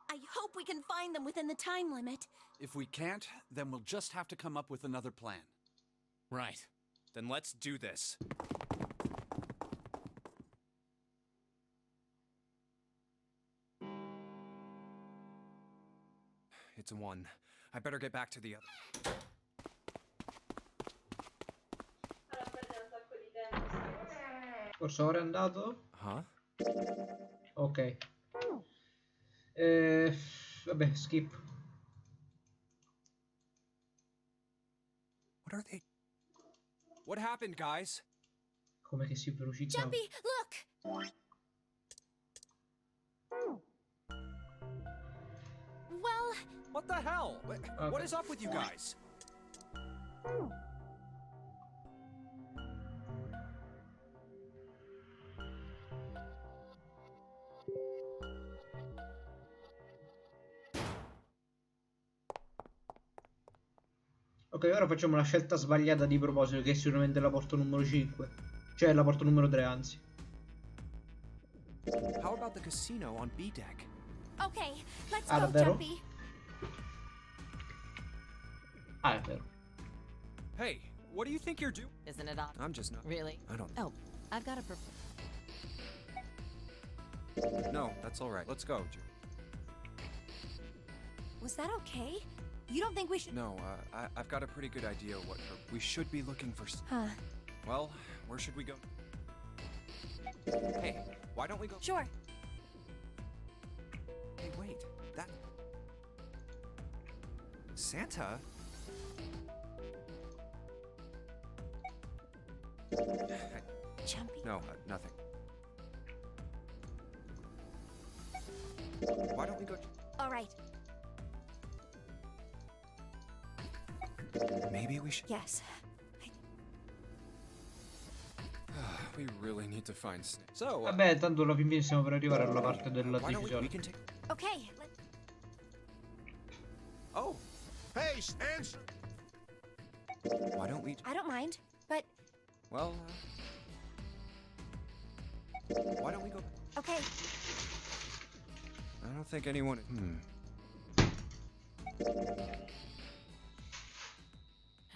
I hope we can find them within the time limit. If we can't, then we'll just have to come up with another plan. Right. Then let's do this. It's a 1. I better get back to the other. Forse ora è andato? Huh? Ok. Vabbè, skip. What are they? What happened, guys? Come che si velocizza. Jumpy, look! Well... What the hell? What is up with you guys? Ok, ora facciamo la scelta sbagliata di proposito, che è sicuramente la porta numero 5. Cioè la porta numero 3, anzi. How about the casino on B deck? Okay, let's Ah, go, davvero? Jumpy. Ah, è vero. Hey, what do you think you're doing? Isn't it odd? I'm just not. Really? I don't. Oh, I've got a No, that's all right. Let's go. Was that okay? You don't think we should... No, I've got a pretty good idea what we should be looking for. Huh. Well, where should we go? Hey, why don't we go? Sure. Hey, wait. That... Santa? Jumpy? No, nothing. Why don't we go... All right. Maybe we should... Yes. We really need to find Snake. So, Vabbè, tanto alla fine stiamo per arrivare alla parte della why don't we decisione. can take... Okay, let's... Oh, Hey, answer! why don't we... I don't mind, but... Well, why don't we go... Okay. I don't think anyone...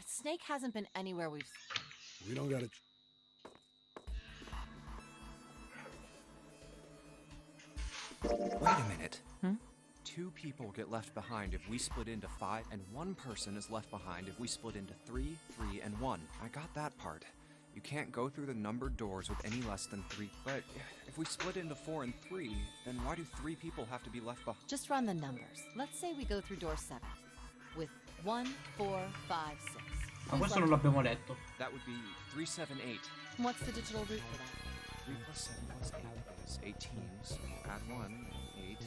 Snake hasn't been anywhere we've... We don't gotta... Wait a minute. Hmm? 2 people get left behind if we split into 5, and 1 person is left behind if we split into 3, 3, and 1. I got that part. You can't go through the numbered doors with any less than 3. But if we split into 4 and 3, then why do 3 people have to be left behind? Just run the numbers. Let's say we go through door 7 with 1, 4, 5, 6. Ma questo non l'abbiamo letto. That would be 3, 7, 8. What's the digital root for that? 3 plus 7 plus 8 is 18, so add 1, 8,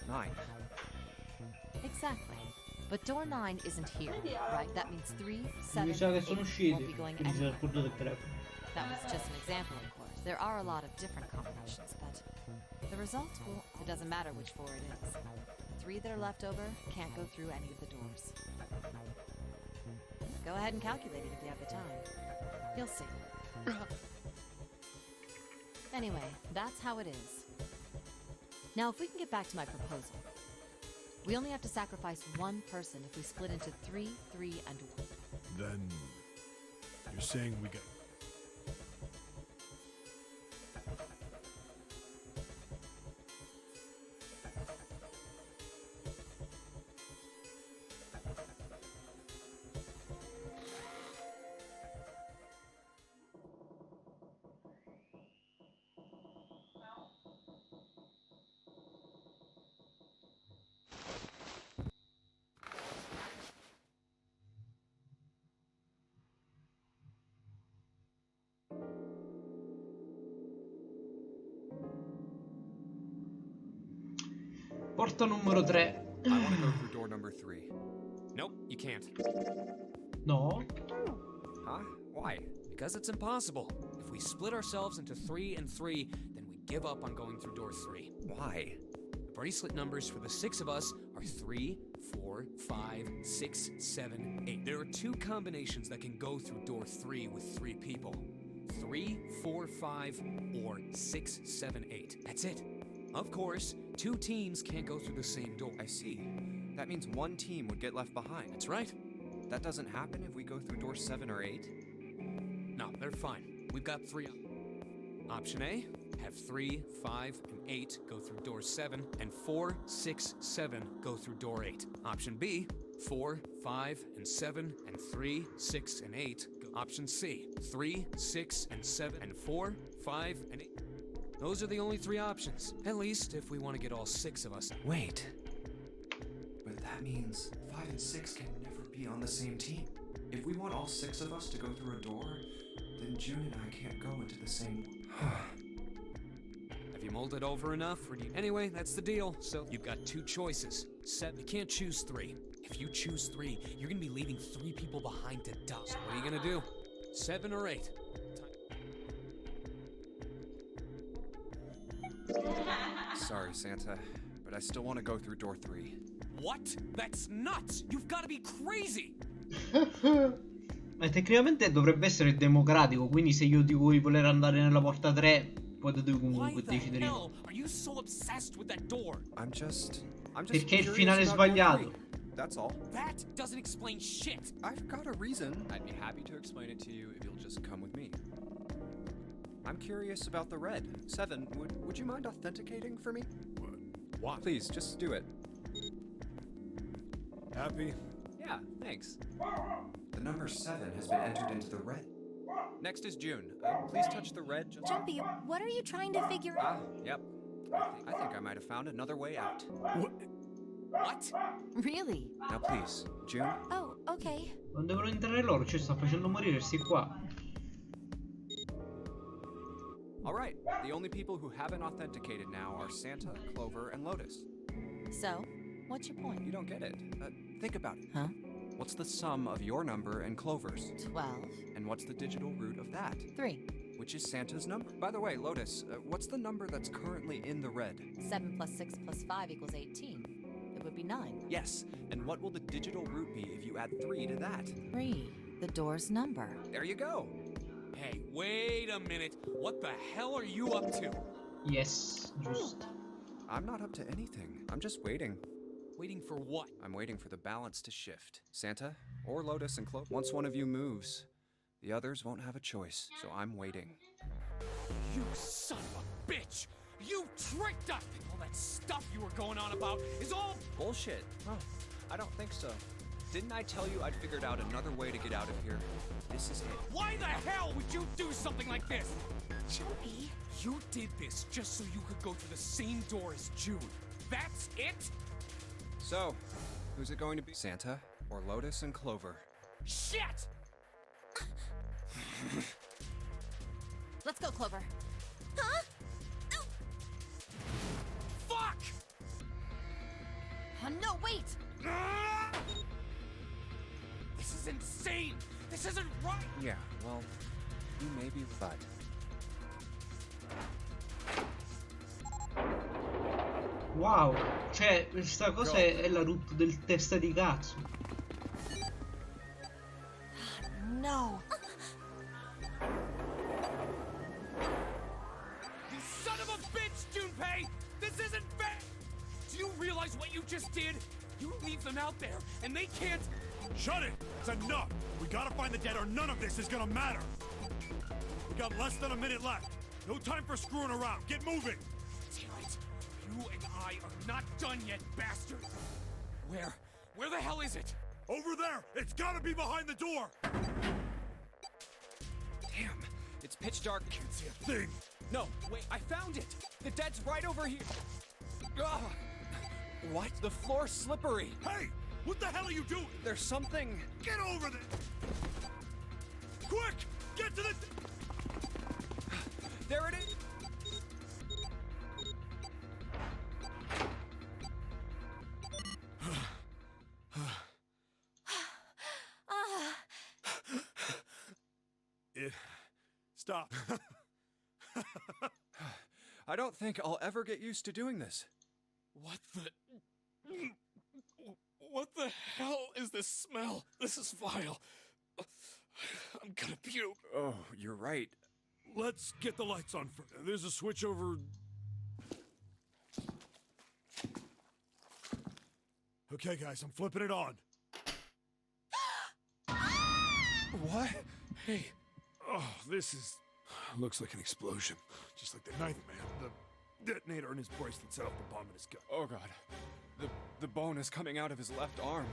9. Exactly. But door 9 isn't here, right? That means 3, Mi 7, sa che 8 sono won't usciti. be going Quindi c'è il anywhere. punto del telefono. That was just an example, of course. There are a lot of different combinations, but the result, well, it doesn't matter which 4 it is. The 3 that are left over can't go through any of the doors. Go ahead and calculate it if you have the time. You'll see. Anyway, that's how it is. Now, if we can get back to my proposal, we only have to sacrifice 1 person if we split into 3, 3, and 1. Then... You're saying we got... Porta numero 3. I want to go through door number 3. Nope, you can't. No? Huh? Why? Because it's impossible. If we split ourselves into 3 and 3, then we give up on going through door 3. Why? The bracelet numbers for the 6 of us are 3, 4, 5, 6, 7, 8. There are 2 combinations that can go through door 3 with 3 people. 3, 4, 5, or 6, 7, 8. That's it. Of course, 2 teams can't go through the same door. I see. That means 1 team would get left behind. That's right. That doesn't happen if we go through door 7 or 8? No, they're fine. We've got 3. Option A, have 3, 5, and 8 go through door 7, and 4, 6, 7 go through door 8. Option B, 4, 5, and 7, and 3, 6, and 8. Option C, 3, 6, and 7, and 4, 5, and 8. Those are the only 3 options. At least if we want to get all 6 of us. Wait. That means 5 and 6 can never be on the same team. If we want all 6 of us to go through a door, then June and I can't go into the same... Have you mulled it over enough? Or do you... Anyway, that's the deal. So you've got 2 choices. You can't choose 3. If you choose 3, you're gonna be leaving 3 people behind to die. So what are you gonna do? 7 or 8? Sorry, Santa, but I still want to go through door 3. What? That's nuts! You've got to be crazy! Ma tecnicamente dovrebbe essere democratico, quindi se io dico di voler andare nella porta 3, potete comunque decidere io. Are you so obsessed with that door? I'm just Perché il curious finale è about door sbagliato. 3. That's all. That doesn't explain shit! I've got a reason. I'd be happy to explain it to you if you'll just come with me. I'm curious about the red. 7, would you mind authenticating for me? What? Please, just do it. Happy? Yeah, thanks. The number 7 has been entered into the red. Next is June. Please touch the red. Jumpy, what are you trying to figure out? Yep. I think I might have found another way out. What? Really? Now please, June. Oh, okay. Non devono entrare loro, ci sta facendo morire sti qua. All right, the only people who haven't authenticated now are Santa, Clover, and Lotus. So, what's your point? You don't get it. Think about it. Huh? What's the sum of your number and Clover's? 12. And what's the digital root of that? 3. Which is Santa's number. By the way, Lotus, what's the number that's currently in the red? 7 plus 6 plus 5 equals 18. It would be 9. Yes, and what will the digital root be if you add 3 to that? 3. The door's number. There you go. Hey, wait a minute. What the hell are you up to? Yes, giusto. I'm not up to anything. I'm just waiting. Waiting for what? I'm waiting for the balance to shift. Santa, or Lotus and Clover. Once one of you moves, the others won't have a choice, so I'm waiting. You son of a bitch! You tricked us! All that stuff you were going on about is all Bullshit. Oh, I don't think so. Didn't I tell you I'd figured out another way to get out of here? This is it. Why the hell would you do something like this? Jumpy. You did this just so you could go through the same door as June. That's it? So, who's it going to be? Santa or Lotus and Clover? Shit! Let's go, Clover. Huh? Fuck! No, wait! This is insane! This isn't right! Yeah, well, you may be right. Wow, cioè, questa cosa è la root del testa di cazzo. No. You son of a bitch, Junpei! This isn't fair! Do you realize what you just did? You leave them out there, and they can't... Shut it! It's enough! We gotta find the dead or none of this is gonna matter! We got less than a minute left. No time for screwing around. Get moving! Damn it! You and I are not done yet, bastard! Where the hell is it? Over there! It's gotta be behind the door! Damn, it's pitch dark. Can't see a thing! No, wait, I found it! The dead's right over here! Ugh. What? The floor's slippery! Hey! What the hell are you doing? There's something... Get over there! Quick! Get to the... There it is! Stop. I don't think I'll ever get used to doing this. What the hell is this smell? This is vile. I'm gonna puke. Oh, you're right. Let's get the lights on first. There's a switch over... Okay, guys, I'm flipping it on. What? Hey. Oh, this is... Looks like an explosion. Just like the Ninth Man. The detonator in his bracelet set off the bomb in his gut. Oh god. The bone is coming out of his left arm.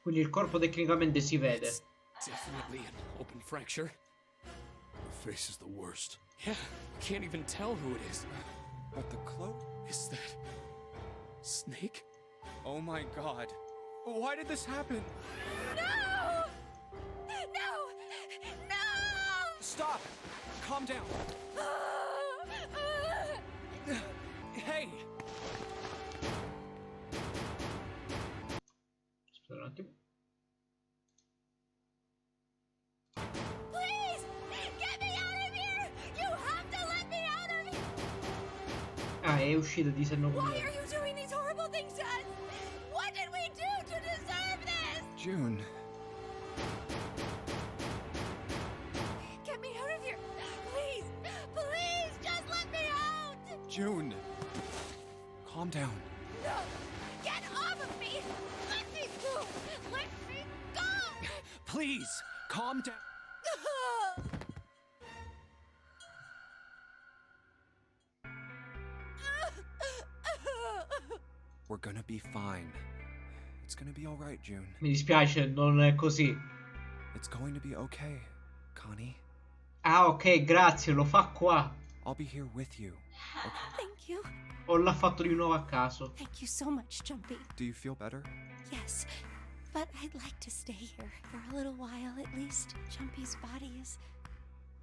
Quindi il corpo tecnicamente si vede. It's definitely an open fracture. The face is the worst. Yeah, I can't even tell who it is. But the cloak? Is that... Snake? Oh my god. Why did this happen? No! No! No! Stop! Calm down. Hey! Aspetta un attimo. Please! Get me out of here! You have to let me out of here! Ah, è uscito di senno con Why are you doing these horrible things to us? What did we do to deserve this? June. Get me out of here! Please! Please! Just let me out! June. Calm down. No! Get off of me! Let me go! Let me go! Please, calm down. We're gonna be fine. It's gonna be alright, June. Mi dispiace, non è così. It's going to be okay, Connie. Ah, ok, grazie, lo fa qua. I'll be here with you. Okay? Thank you. O l'ha fatto di nuovo a caso. Thank you so much, Jumpy. Do you feel better? Yes, but I'd like to stay here for a little while at least. Jumpy's body is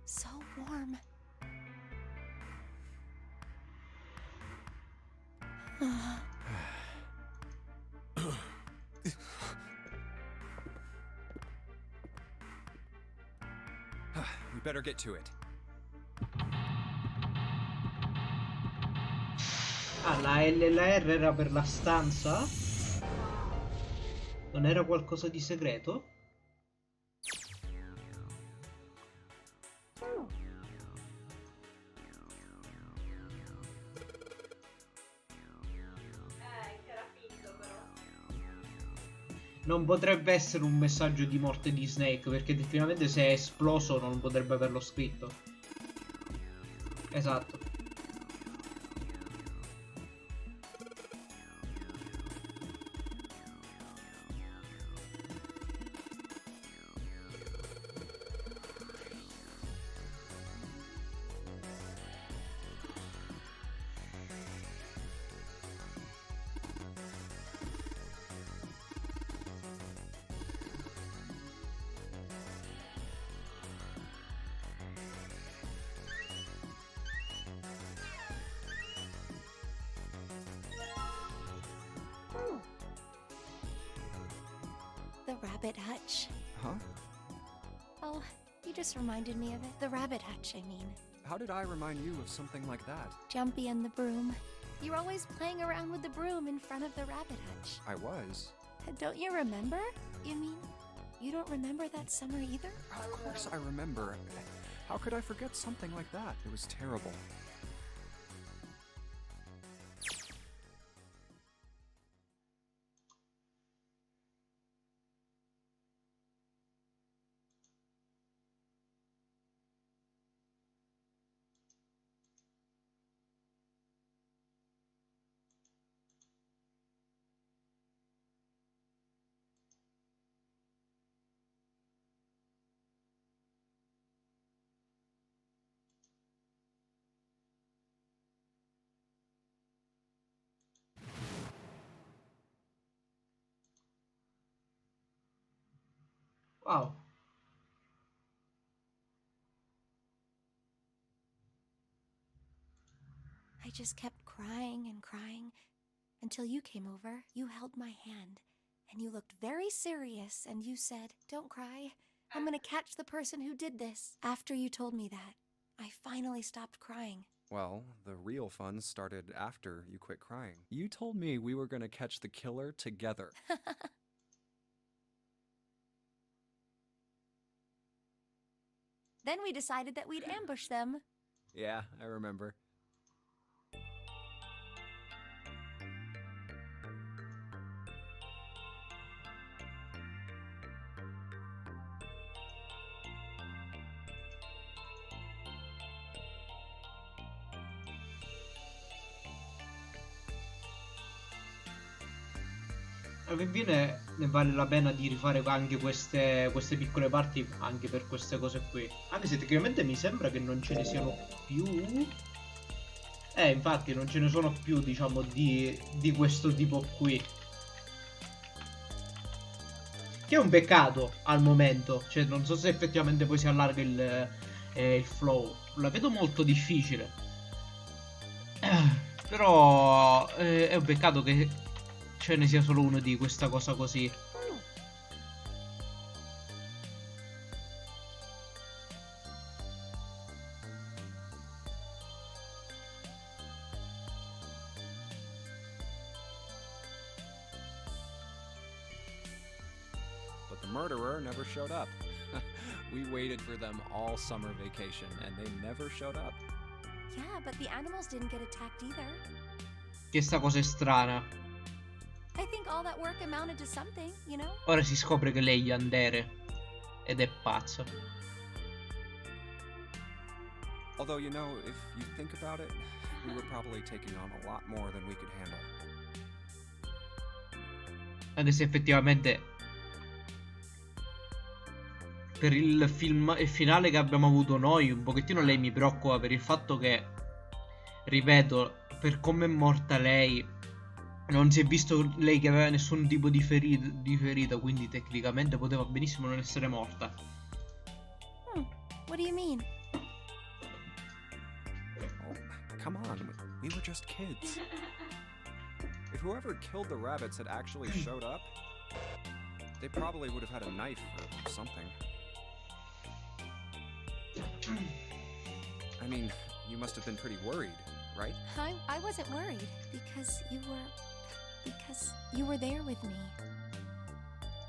so warm. We better get to it. Ah, la L e la R era per la stanza? Non era qualcosa di segreto? Che era finito però. Non potrebbe essere un messaggio di morte di Snake, perché effettivamente se è esploso non potrebbe averlo scritto. Esatto. The rabbit hutch. Huh? Oh, you just reminded me of it. The rabbit hutch, I mean. How did I remind you of something like that? Jumpy and the broom. You're always playing around with the broom in front of the rabbit hutch. I was. Don't you remember? You mean, you don't remember that summer either? Of course I remember. How could I forget something like that? It was terrible. Wow. I just kept crying and crying until you came over. You held my hand and you looked very serious and you said, "Don't cry. I'm gonna catch the person who did this." After you told me that, I finally stopped crying. Well, the real fun started after you quit crying. You told me we were gonna catch the killer together. Then we decided that we'd ambush them. Yeah, I remember. Alla fine ne vale la pena di rifare anche queste piccole parti anche per queste cose qui. Anche se tecnicamente mi sembra che non ce ne siano più. Infatti non ce ne sono più, diciamo, di questo tipo qui. Che è un peccato al momento. Cioè, non so se effettivamente poi si allarga il flow. La vedo molto difficile. Però è un peccato che ce ne sia solo uno di questa cosa così. But the murderer never showed up. We waited for them all summer vacation, and they never showed up. Yeah, but the animals didn't get attacked either. Che sta cosa è strana. I think all that work amounted to something, you know? Ora si scopre che lei è Yandere. Ed è pazza. Although, you know, if you think about it, we were probably taking on a lot more than we could handle. Anche se effettivamente per il finale che abbiamo avuto noi, un pochettino lei mi preoccupa per il fatto che, ripeto, per come è morta lei, non si è visto lei che aveva nessun tipo di ferita, quindi tecnicamente poteva benissimo non essere morta. What do you mean? Oh, come on, we were just kids. If whoever killed the rabbits had actually showed up, they probably would have had a knife or something. I mean, you must have been pretty worried, right? I wasn't worried because you were there with me.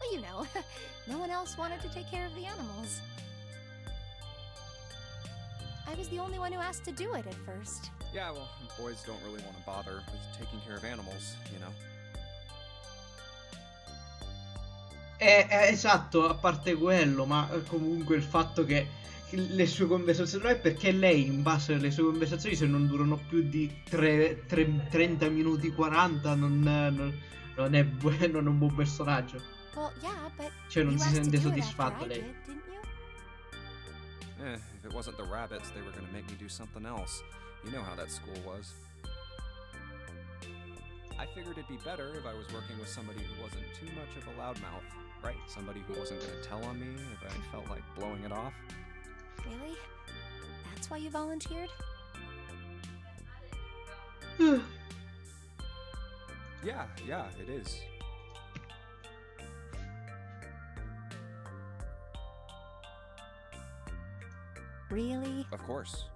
Well, you know, no one else wanted to take care of the animals. I was the only one who asked to do it at first. Yeah, well, boys don't really want to bother with taking care of animals, you know? Esatto, a parte quello, ma comunque il fatto che le sue conversazioni, non è perché lei, in base alle sue conversazioni, se non durano più di 30 minuti 40, non è un buon personaggio. Well, yeah, but Cioè non you si asked sente to do it soddisfatta after I lei. did, didn't you? If it wasn't the rabbits, they were gonna make me do something else. You know how that school was. I figured it'd be better if I was working with somebody who wasn't too much of a loudmouth, right? Somebody who wasn't gonna tell on me if I felt like blowing it off. Really? That's why you volunteered? Yeah, it is. Really? Of course.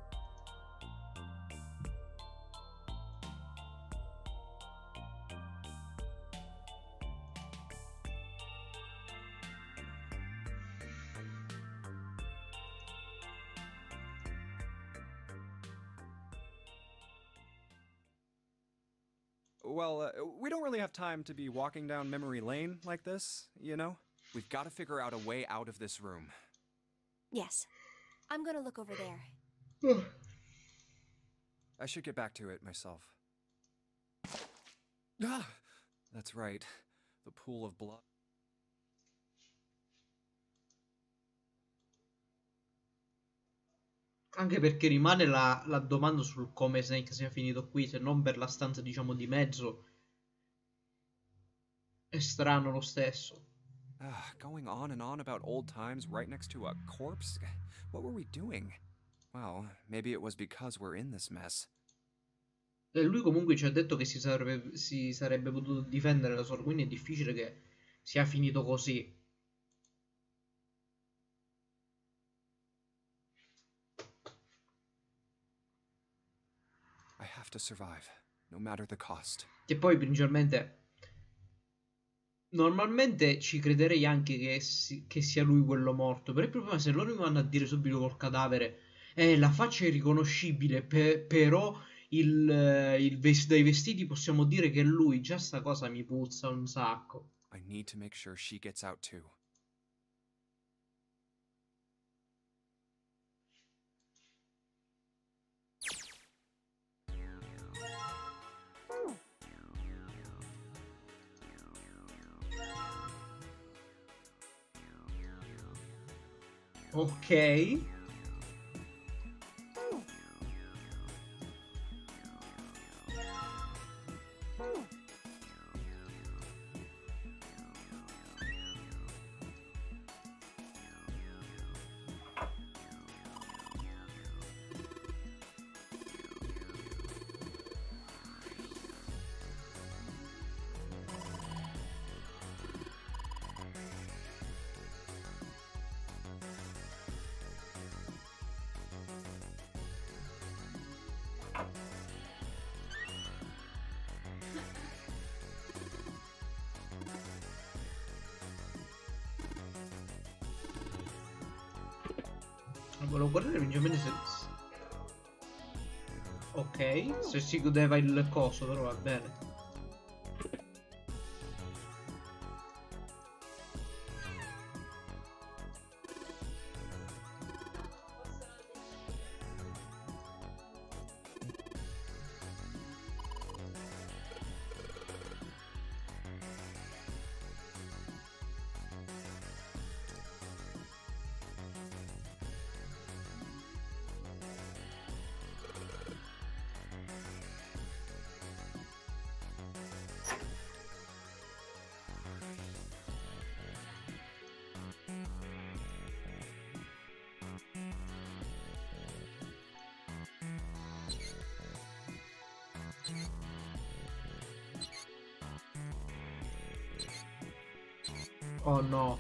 Well, we don't really have time to be walking down memory lane like this, you know? We've got to figure out a way out of this room. Yes. I'm gonna look over there. I should get back to it myself. Ah, that's right. The pool of blood. Anche perché rimane la domanda sul come Snake sia finito qui, se non per la stanza, diciamo, di mezzo. È strano lo stesso. Going on and on about old times right next to a corpse? What were we doing? Well, maybe it was because we're in this mess. E lui comunque ci ha detto che si sarebbe potuto difendere da solo, quindi è difficile che sia finito così. I have to survive, no matter the cost. Che poi principalmente normalmente ci crederei anche che sia lui quello morto, però il problema è se loro mi vanno a dire subito col cadavere la faccia è riconoscibile, però dai vestiti possiamo dire che è lui. Già sta cosa mi puzza un sacco. I need to make sure she gets out too. Ok. Volevo guardare principalmente se... Ok, se si godeva il coso, però va bene. Oh no.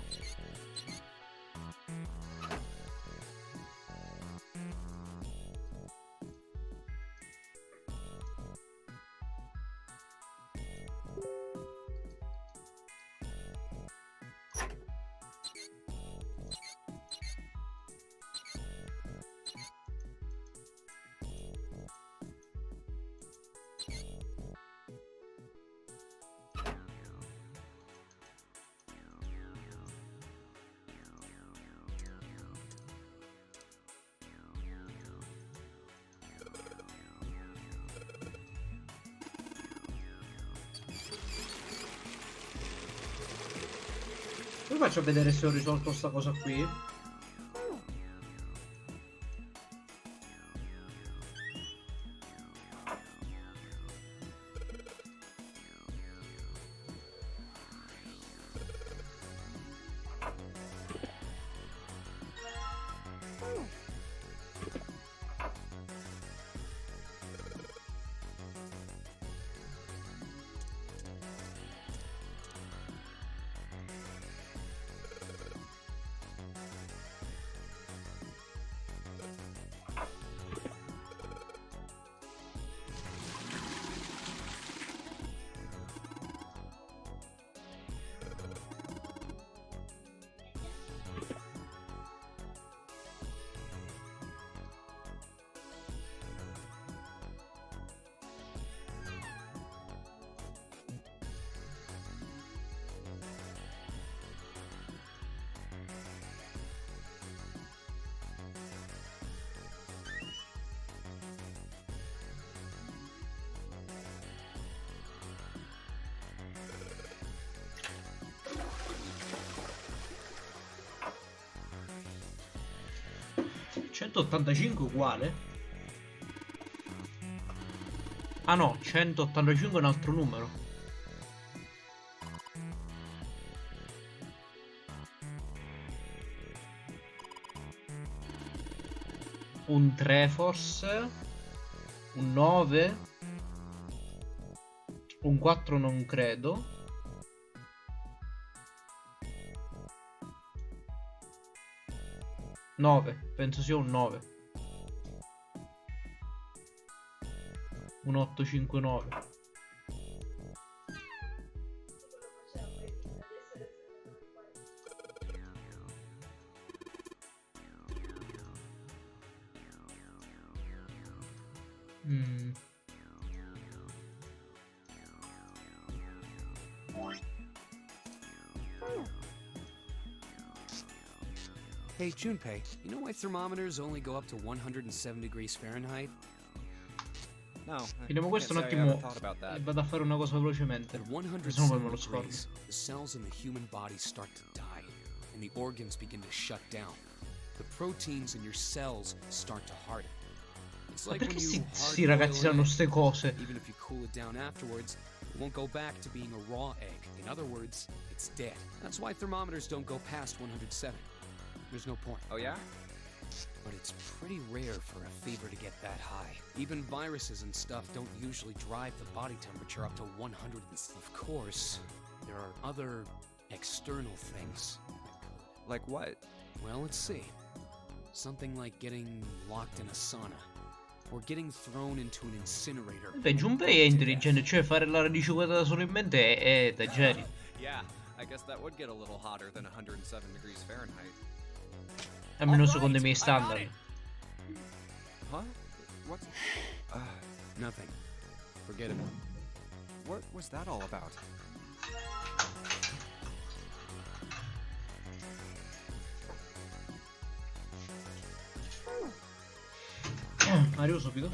Come faccio a vedere se ho risolto sta cosa qui? (185 uguale? Ah no, 185 è un altro numero. Un 3 forse? Un 9? Un 4 non credo. 9, penso sia un 9. Un 859. Hey, Junpei, you know why thermometers only go up to 107 degrees Fahrenheit? No. Vediamo questo un attimo e vado a fare una cosa velocemente. At Se no poi me 107 lo scordo. degrees, the cells in the human body start to die, and the organs begin to shut down. The proteins in your cells start to harden. It's Ma like when perché you sti hard ragazzi boil an sanno egg. ste cose? Even if you cool it down afterwards, it won't go back to being a raw egg. In other words, it's dead. That's why thermometers don't go past 107. There's no point. Oh yeah? But it's pretty rare for a fever to get that high. Even viruses and stuff don't usually drive the body temperature up to 100. Of course, there are other external things. Like what? Well, let's see. Something like getting locked in a sauna. Or getting thrown into an incinerator. Beh, Junpei è intelligente, cioè fare la radice quadrata solo in mente è da geni. Yeah, I guess that would get a little hotter than 107 degrees Fahrenheit. Almeno secondo i miei standard. Huh? What's... nothing. Forget it. What was that all about? Arrivo subito.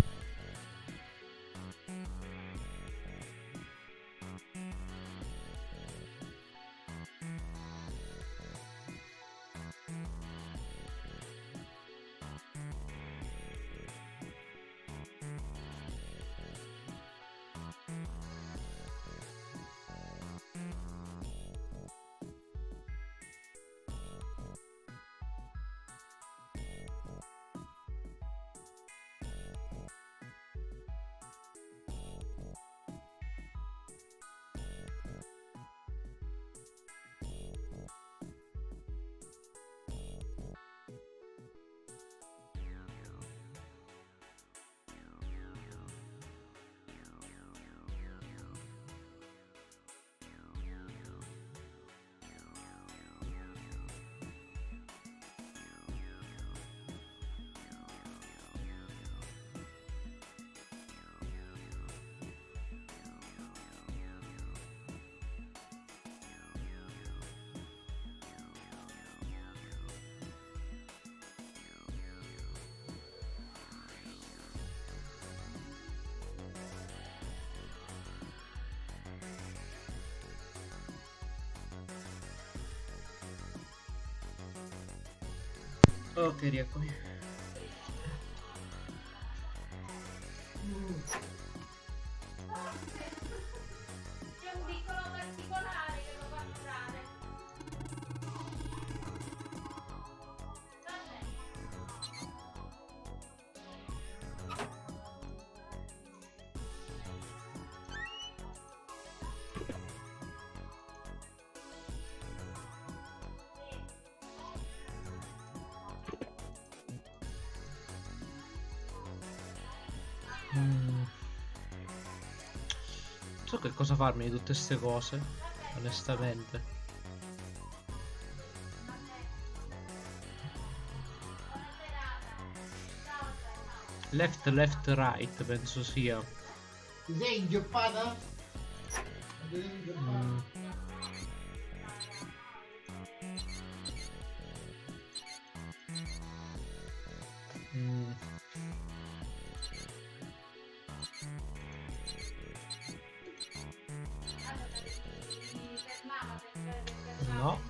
Ok, rieccomi. C'è un piccolo particolare che lo fa notare. Vabbè. Non so che cosa farmi di tutte queste cose, onestamente. Left, left, right, penso sia. Ti sei inghioppata? No.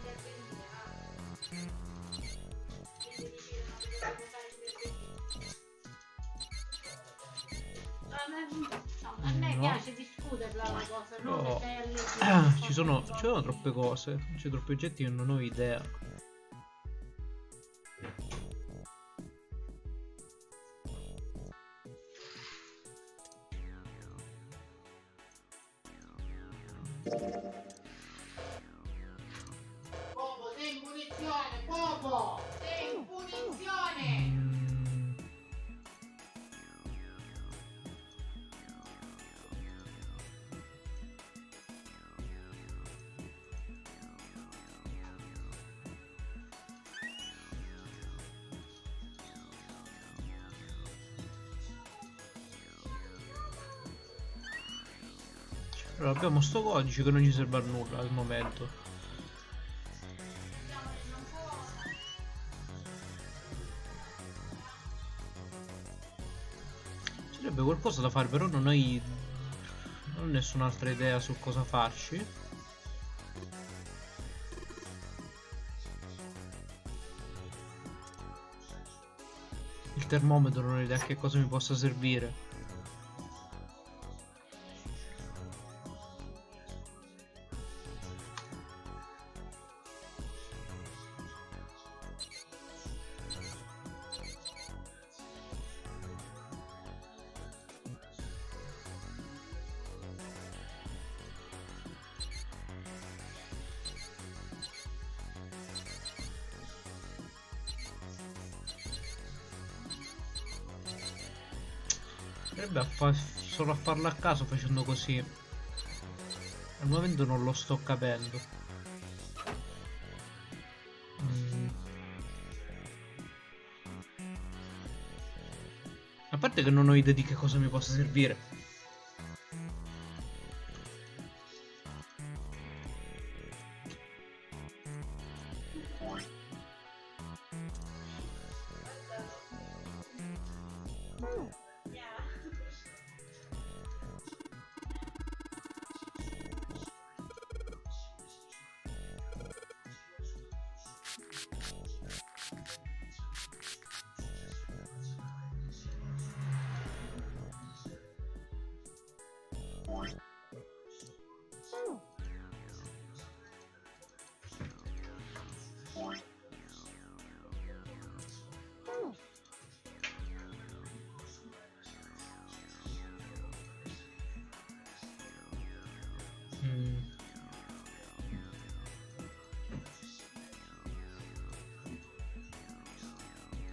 A me No. piace discuterla la cosa, non No. metterle Ci sono troppe cose, c'è troppi oggetti che non ho idea. Popo, sei in punizione! Popo! Sei in punizione! Allora, abbiamo sto codice che non ci serve a nulla al momento. Ci sarebbe qualcosa da fare, però non ho nessun'altra idea su cosa farci. Il termometro non ho idea a che cosa mi possa servire. Sarebbe solo a farlo a caso facendo così. Al momento non lo sto capendo. A parte che non ho idea di che cosa mi possa servire.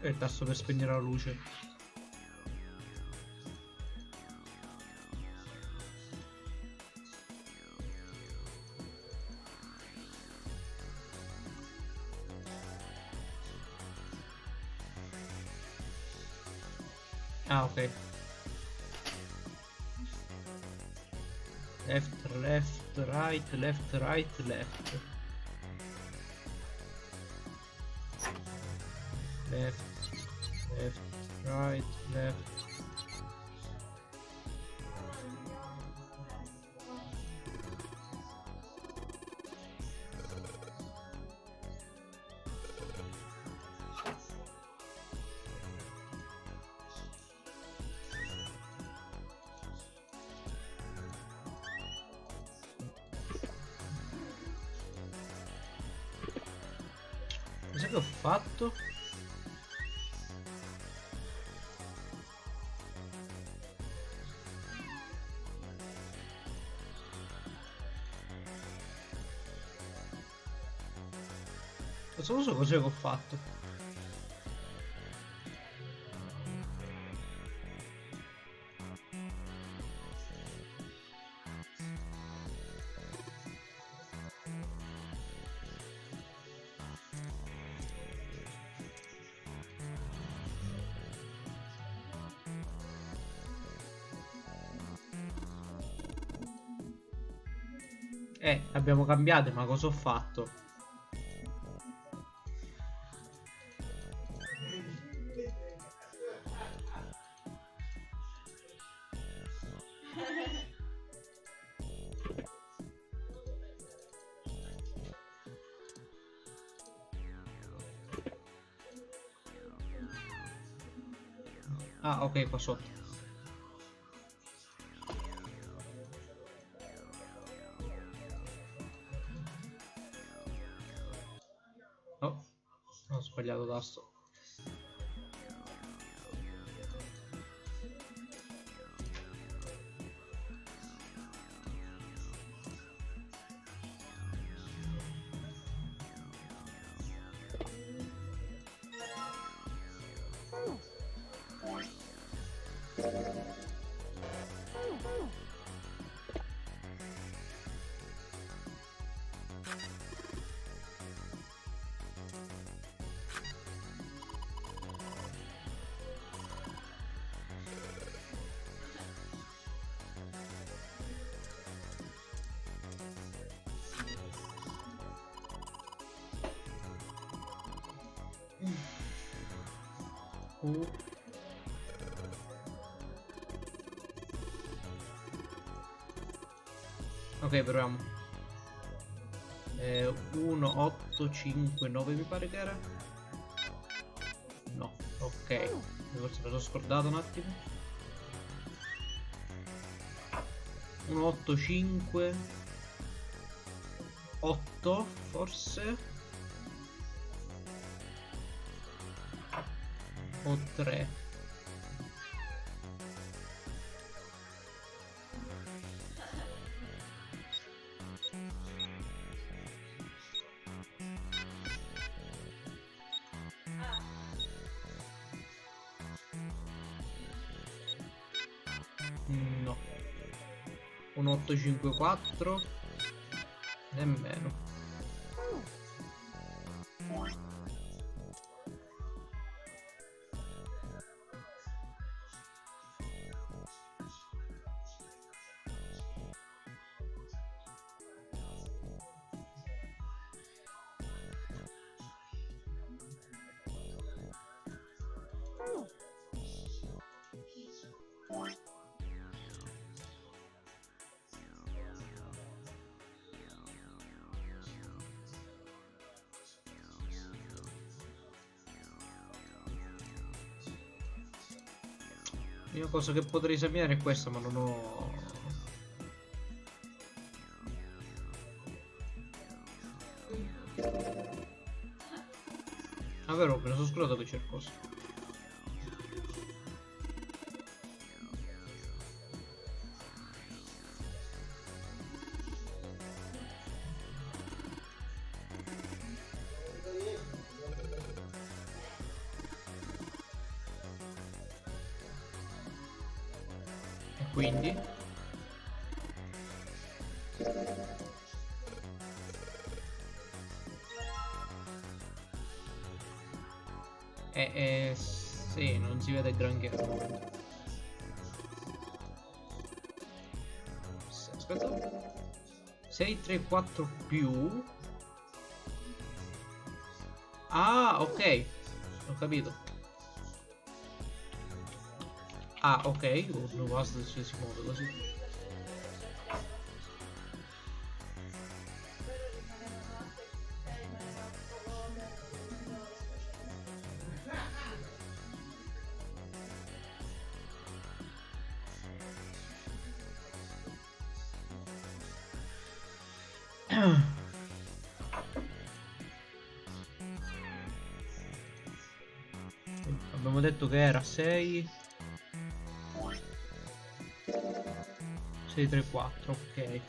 E il tasto per spegnere la luce. Ah, ok. Left, left, right, left, right, left. Left, left, right, left. Cosa che ho fatto? Non so cosa che ho fatto. Abbiamo cambiato, ma cosa ho fatto? Ah, ok, qua sotto. Oh, ho sbagliato tasto. Ok, proviamo. 1, 8, 5, 9 mi pare che era. No, ok. Forse me lo sono scordato un attimo. 1, 8, 5, 8 forse. O 3. No. Un 854 nemmeno. L'unica cosa che potrei esaminare è questa, ma non ho... Ah, vero, me ne sono scordato che c'è il coso. E quindi? Sì, non si vede granché. Aspetta. 6, 3, 4 più. Ah, ok. Ho capito. Ah, ok. Non basta se si muove così. Abbiamo detto che era 6 6 3 4, ok.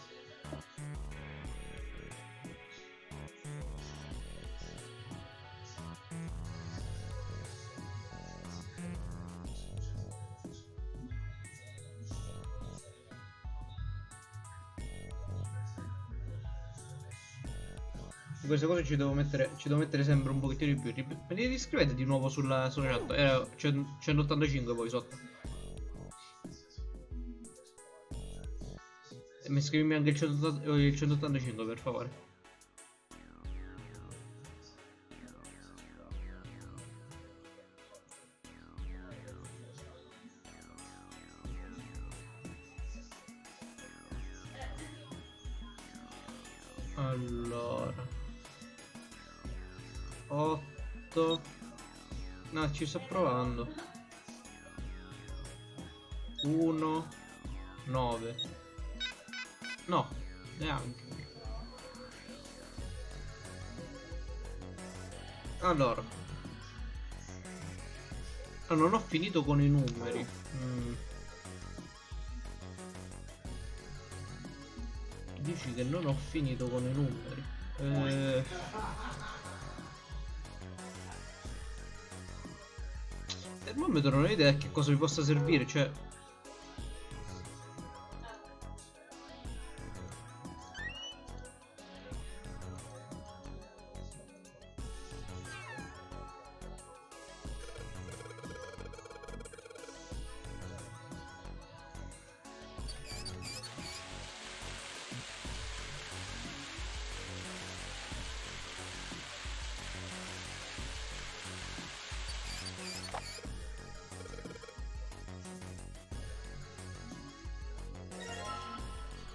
Queste cose ci devo mettere sempre un pochettino di più. Iscrivete di nuovo sulla chat. Era 185 poi sotto. E mi scrivimi anche il 185 per favore. Allora 8. No, ci sto provando. 1 9. No, neanche. Allora non ho finito con i numeri. Dici che non ho finito con i numeri. Il termometro non ho idea di che cosa mi possa servire, cioè...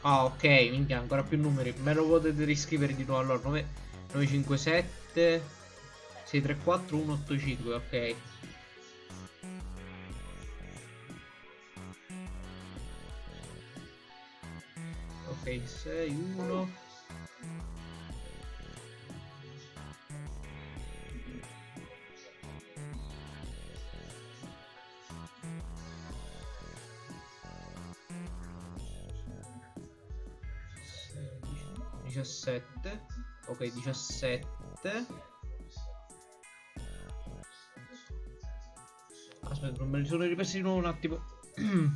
Ah, ok, minchia, ancora più numeri. Me lo potete riscrivere di nuovo. Allora, 9, 9 5 7 6 3 4 1 8 5, ok. Ok, 6 1 17. Ok, 17. Aspetta, non me li sono ripresi di nuovo un attimo. Me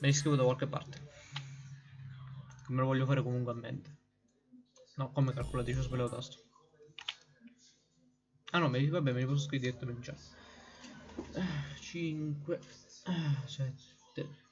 li scrivo da qualche parte. Che me lo voglio fare comunque a mente. No, come calcolate? Ci ho sbagliato tasto. Ah no, vabbè, me li posso scrivere direttamente già. 5 7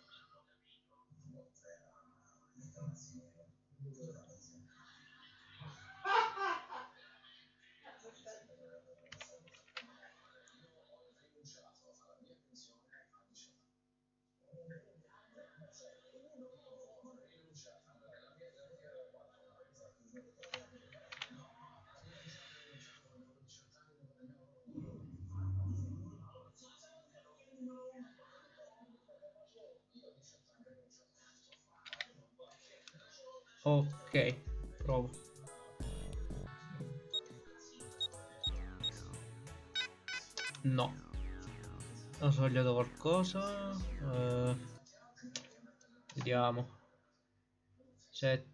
Ok, provo. No. Ho sbagliato qualcosa. Vediamo. 7.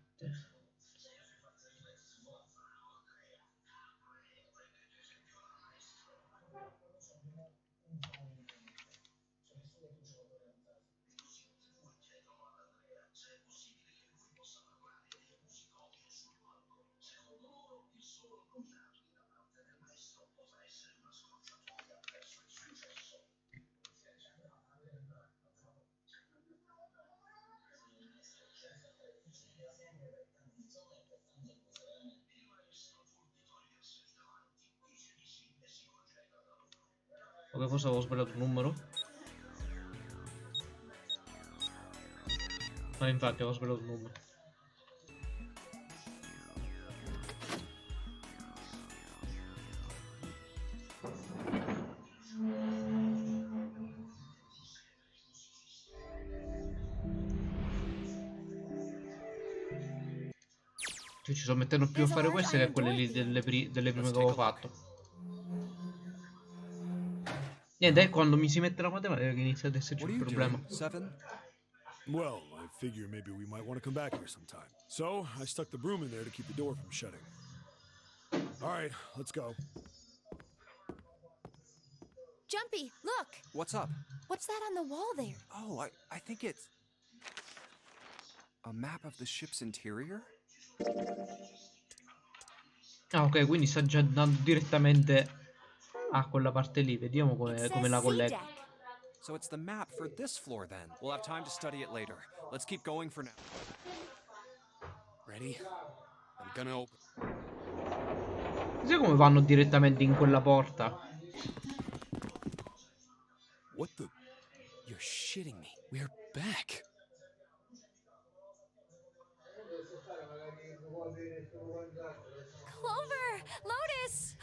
Ok, forse avevo sbagliato il numero. Ma infatti avevo sbagliato il numero. Cioè, ci sto mettendo più a fare queste che quelle lì delle prime che avevo fatto. Niente, è quando mi si mette la matematica che inizia ad esserci il problema. Well, I figure maybe we might want to come back here sometime. So, I stuck the broom in there to keep the door from shutting. Alright, let's go. Jumpy, look! What's up? What's that on the wall there? Oh, I think it's a map of the ship's interior? Ah, ok, quindi sta già andando direttamente a quella parte lì. Vediamo come la collega. So it's the map for this floor then. We'll have time to study it later. Let's keep going for now. Ready? I'm gonna open. Sai come vanno direttamente in quella porta? What the? You're shitting me. We're back. Clover! Lotus!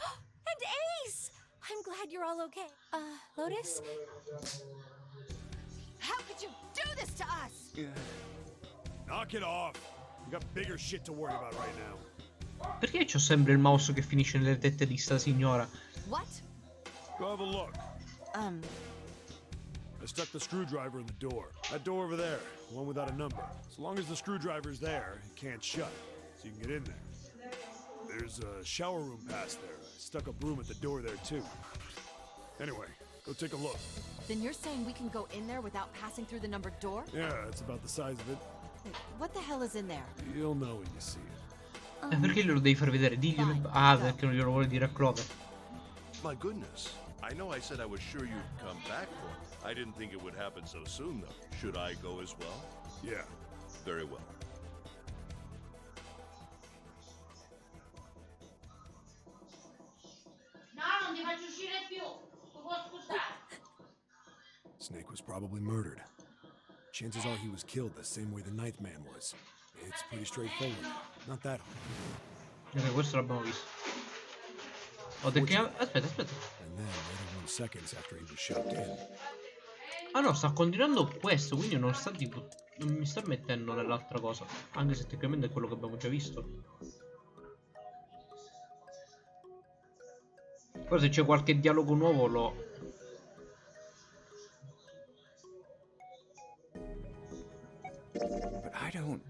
And Ace! I'm glad you're all okay. Lotus? How could you do this to us? Knock it off. We got bigger shit to worry about right now. Perché c'ho sempre il mouse che finisce nelle tette di sta signora? What? Go have a look. I stuck the screwdriver in the door. That door over there, the one without a number. As long as the screwdriver's there, it can't shut, so you can get in there. There's a shower room past there. I stuck a broom at the door there, too. Anyway, go take a look. Then you're saying we can go in there without passing through the numbered door? Yeah, it's about the size of it. Wait, what the hell is in there? You'll know when you see it. Perché glielo devi far vedere? Diglielo. Ah, perché non glielo vuole dire a Clover. My goodness. I know I said I was sure you'd come back for it. I didn't think it would happen so soon, though. Should I go as well? Yeah. Very well. No, non ti faccio uscire più. Tu puoi scusare. Snake was probably murdered. Chances are he was killed the same way the ninth man was. It's pretty straightforward. Not that hard. Ok, questo l'abbiamo visto. Ho detto. Aspetta. And then, 81 seconds after he was shoved in. Ah no, sta continuando questo, quindi non sta tipo. Non mi sta mettendo nell'altra cosa. Anche se tecnicamente è quello che abbiamo già visto. Poi se c'è qualche dialogo nuovo lo. But I don't.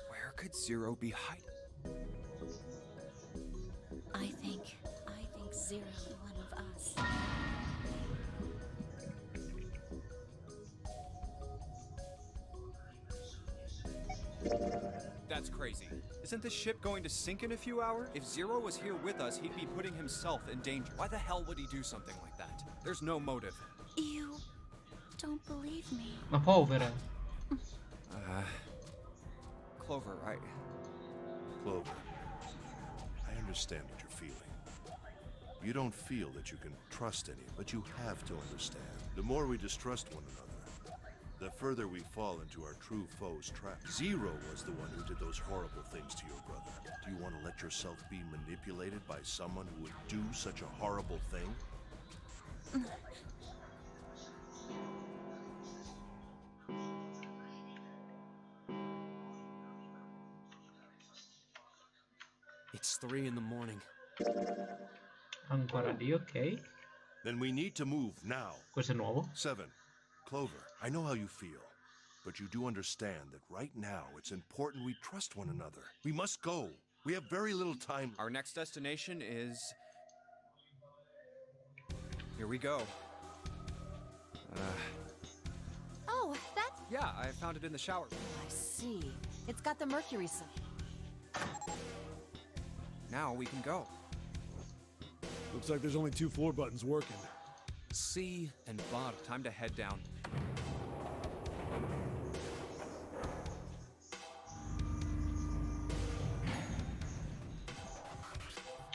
Where could Zero be hiding? I think Zero's one of us. That's crazy. Isn't the ship going to sink in a few hours? If Zero was here with us, he'd be putting himself in danger. Why the hell would he do something like that? There's no motive. You don't believe me. Ma povera. Clover, Clover, I understand what you're feeling. You don't feel that you can trust any, but you have to understand. The more we distrust one another, the further we fall into our true foe's trap. Zero was the one who did those horrible things to your brother. Do you want to let yourself be manipulated by someone who would do such a horrible thing? It's 3 in the morning. Ancora lì, ok. Then we need to move now. Questo è nuovo. 7. Clover, I know how you feel, but you do understand that right now it's important we trust one another. We must go. We have very little time. Our next destination is... Here we go. Oh, that's... Yeah, I found it in the shower. I see. It's got the mercury sign. Now we can go. Looks like there's only 2 floor buttons working. C and bottom. Time to head down.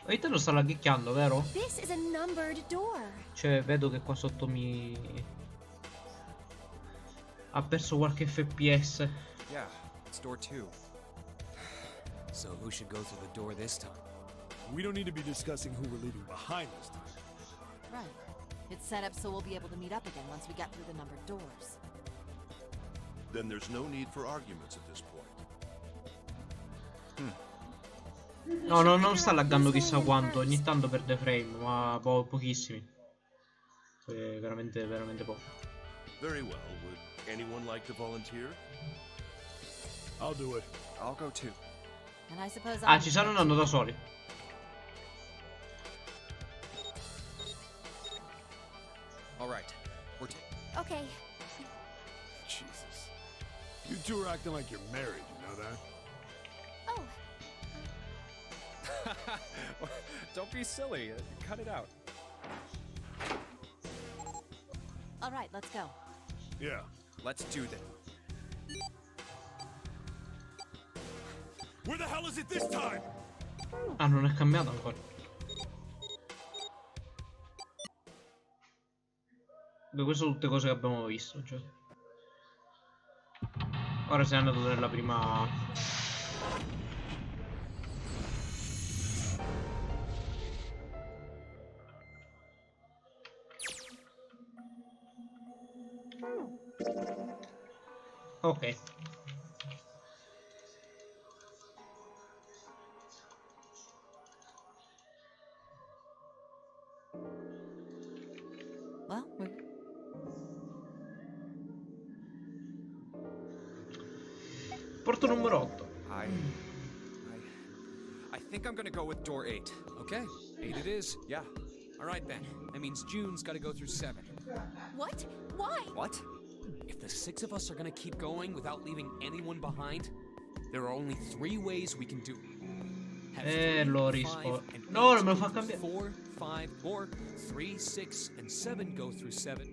Lo sta laghicchiando, vero? This is a numbered door. Cioè, vedo che qua sotto mi... ha perso qualche FPS. Yeah, it's door 2. So who should go through the door this time? We don't need to be discussing who we're leaving behind this time. Right. It's set up so we'll be able to meet up again once we get through the numbered doors. Then there's no need for arguments at this point. No, non sta laggando chissà quanto, ogni tanto perde frame, ma pochissimi. Veramente poco. Very well. Would anyone like to volunteer? I'll do it. I'll go too. And I suppose Ci stanno andando da soli. All right. We're Okay. Jesus. You two are acting like you're married, you know that? Oh, Don't be silly. Cut it out. All right, let's go. Yeah. Let's do this. Where the hell is it this time? Ah, non è cambiato ancora. Queste sono tutte cose che abbiamo visto, cioè. Ora sei andato nella prima... Ok. Well, Porto numero 8. I think I'm gonna go with door 8. Okay, 8 it is. Yeah. All right then. That means June's got to go through 7. what? Why? What? If the 6 of us are gonna keep going without leaving anyone behind, there are only 3 ways we can do it. Have 3, Lo 5, rispo. and No, 8, non me lo fa cambiare. 4, 5, or 3, 6, and 7 go through 7.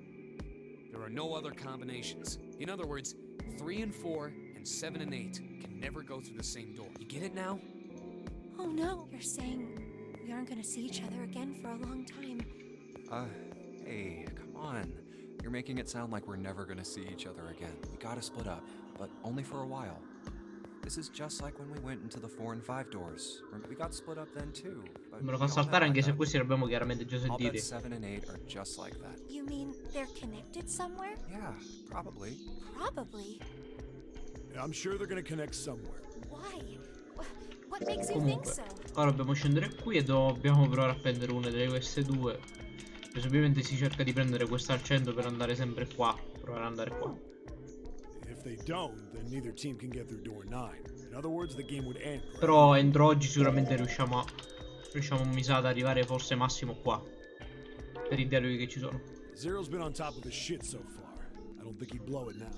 There are no other combinations. In other words, 3 and 4 and 7 and 8 can never go through the same door. You get it now? Oh no, you're saying we aren't gonna see each other again for a long time. Hey, come on. You're making it sound like we're never gonna see each other again. We gotta split up, but only for a while. This is just like when we went into the 4 and 5 doors. We got split up then too. Me lo fa saltare anche se questi li abbiamo chiaramente già I'll bet sentiti. 7 and 8 are just like that. You mean they're connected somewhere? Yeah, probably. Probably. Yeah, I'm sure they're gonna connect somewhere. Why? What makes you think Comunque, so? ora dobbiamo scendere qui e dobbiamo provare a prendere una delle queste due. Presumibilmente si cerca di prendere questa al centro per andare sempre qua. Provare ad andare qua. If they don't, then neither team can get through door 9. In other words, the game would end. Right? Però entro oggi sicuramente riusciamo mi sa ad arrivare forse massimo qua. Per i dialoghi che ci sono. Zero's been on top of the shit so far. I don't think he'd blow it now.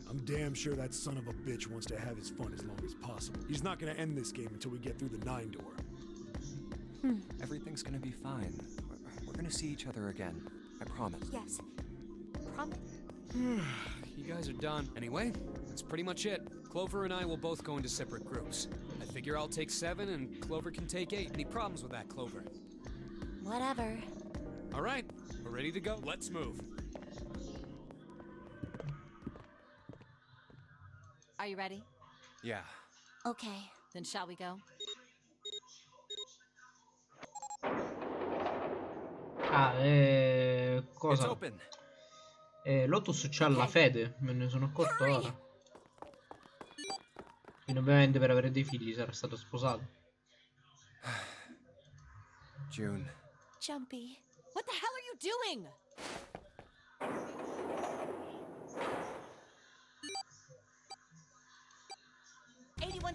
I'm damn sure that son of a bitch wants to have his fun as long as possible. He's not gonna end this game until we get through the 9 door. Everything's gonna be fine. We're gonna see each other again. I promise. Yes. Promise. You guys are done. Anyway, that's pretty much it. Clover and I will both go into separate groups. I figure I'll take 7 and Clover can take 8. Any problems with that, Clover? Whatever. All right, we're ready to go. Let's move. Are you ready? Yeah. Okay. Then shall we go? It's Cosa? open. Lotus c'ha la fede, me ne sono accorto ora. Quindi ovviamente per avere dei figli sarà stato sposato. June. Jumpy. What the hell are you doing?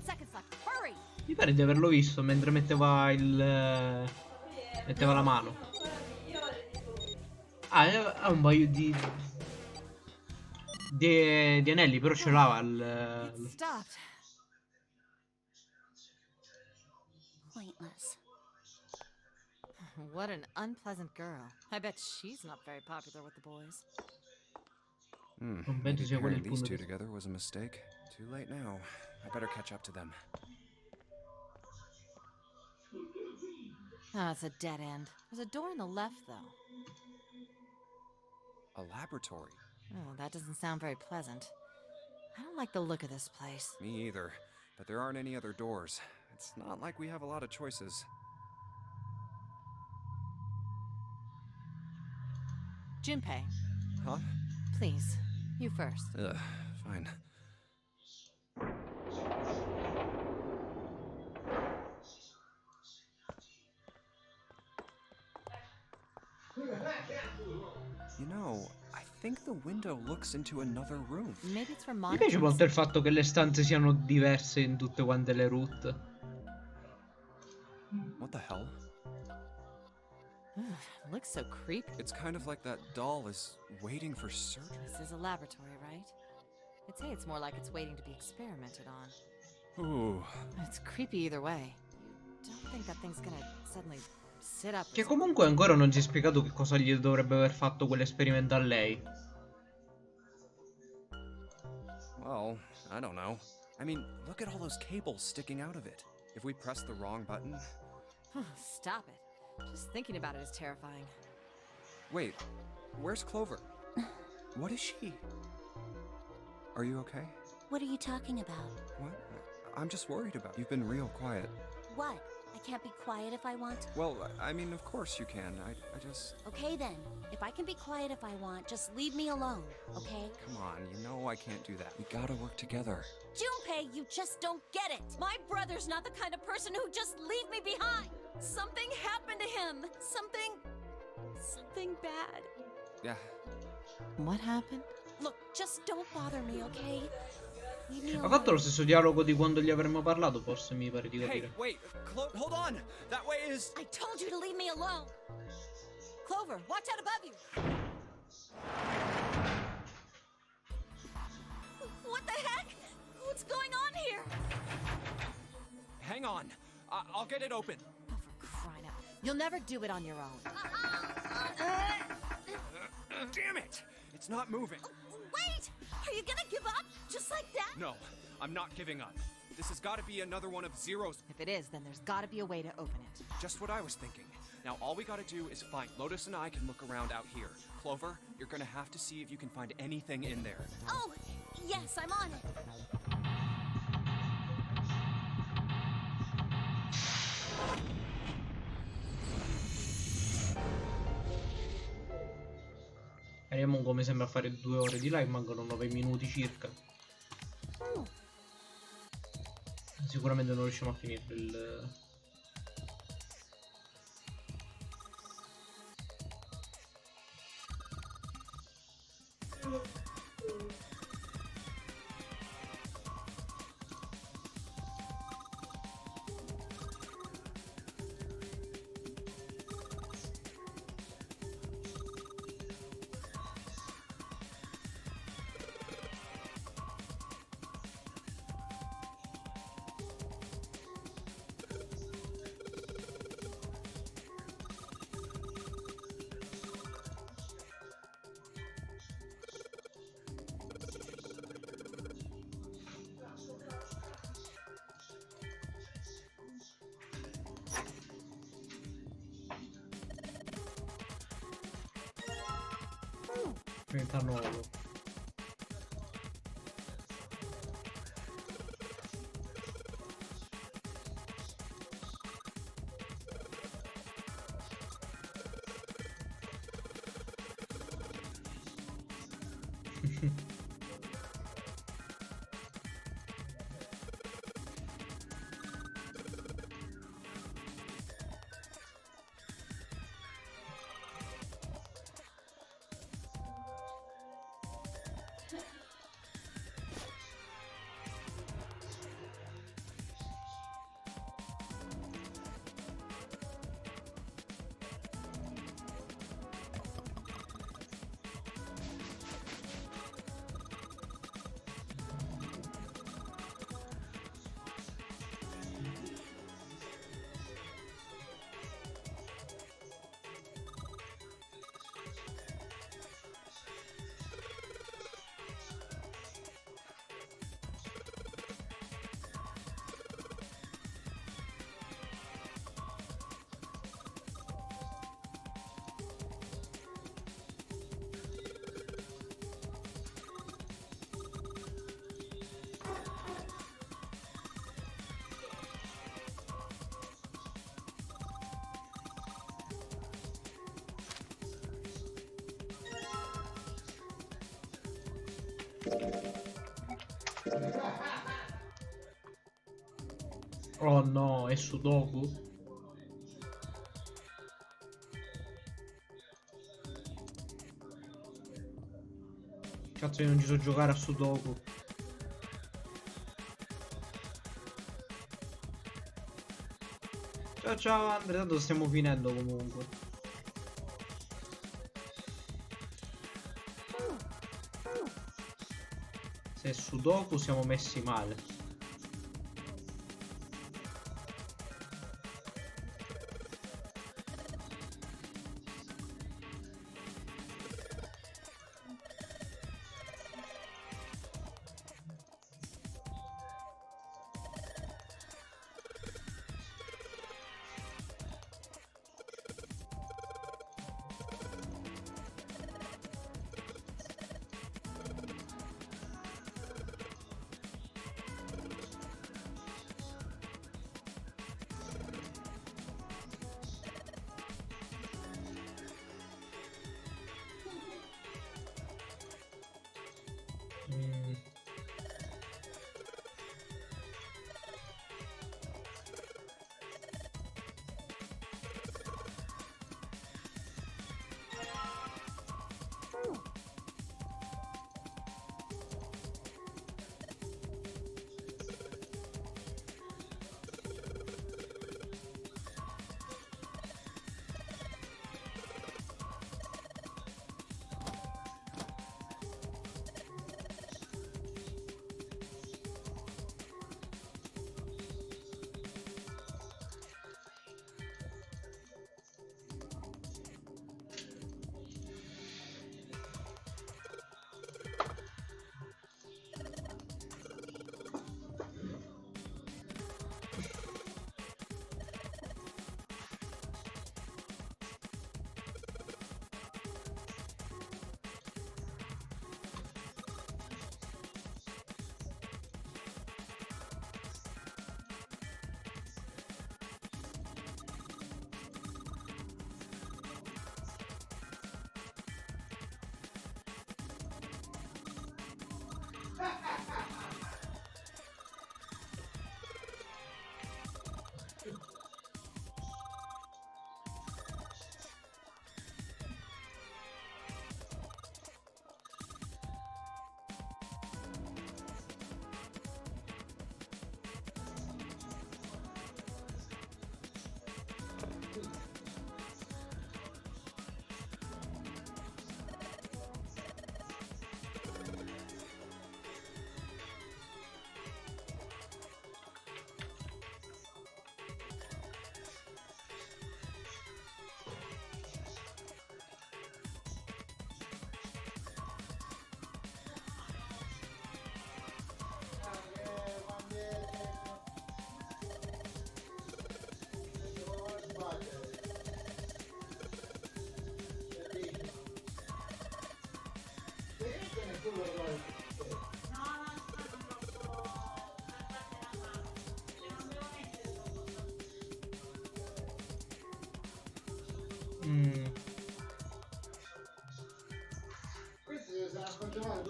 Seconds left. Hurry! Mi pare di averlo visto mentre metteva metteva la mano. Ah, ha un paio di anelli, però ce l'ha It stopped. Pointless. What an unpleasant girl. I bet she's not very popular with the boys. Non penso Maybe sia quello il pairing these punto two together was a mistake. Too late now. I better catch up to them. Oh, it's a dead end. There's a door on the left, though. A laboratory? Oh, that doesn't sound very pleasant. I don't like the look of this place. Me either. But there aren't any other doors. It's not like we have a lot of choices. Junpei, Huh? please, you first. Ugh, fine. You know, I think the window looks into another room. Maybe it's for Mi piace monitors. molto il fatto che le stanze siano diverse in tutte quante le route. What the hell? It looks so creepy. It's kind of like that doll is waiting for surgery. This is a laboratory, right? I'd say it's more like it's waiting to be experimented on. Ooh. It's creepy either way. You don't think that thing's gonna suddenly sit up. Che comunque ancora non si è spiegato che cosa gli dovrebbe aver fatto quell'esperimento a lei. Well, I don't know. I mean, look at all those cables sticking out of it. If we press the wrong button... Stop it. Just thinking about it is terrifying. Wait, where's Clover? What is she? Are you okay? What are you talking about? What? I'm just worried about you. You've been real quiet. What? I can't be quiet if I want? Well, I mean, of course you can. I just... Okay then. If I can be quiet if I want, just leave me alone, okay? Come on, you know I can't do that. We gotta work together. Junpei, you just don't get it. My brother's not the kind of person who just leave me behind. Something happened to him. Something bad. Yeah. What happened? Look, just don't bother me, okay? Leave me Ha alone. fatto lo stesso dialogo di quando gli avremmo parlato, forse mi pare di Hey, capire. wait, hold on! That way is... I told you to leave me alone. Clover, watch out above you! What the heck? What's going on here? Hang on. I'll get it open. Oh, for crying out. You'll never do it on your own. Damn it! It's not moving. Wait! Are you gonna give up? Just like that? No, I'm not giving up. This has got to be another one of Zero's. If it is, then there's gotta be a way to open it. Just what I was thinking. Now all we gotta do is find... Lotus and I can look around out here. Clover, you're gonna have to see if you can find anything in there. Oh, yes, I'm on it. Vediamo come sembra fare 2 ore di live, mancano 9 minuti circa. Sicuramente non riusciamo a finire il... Diventa nuovo. Oh no, è Sudoku? Cazzo, io non ci so giocare a Sudoku. Ciao ciao Andrea, tanto stiamo finendo comunque. Se è Sudoku siamo messi male.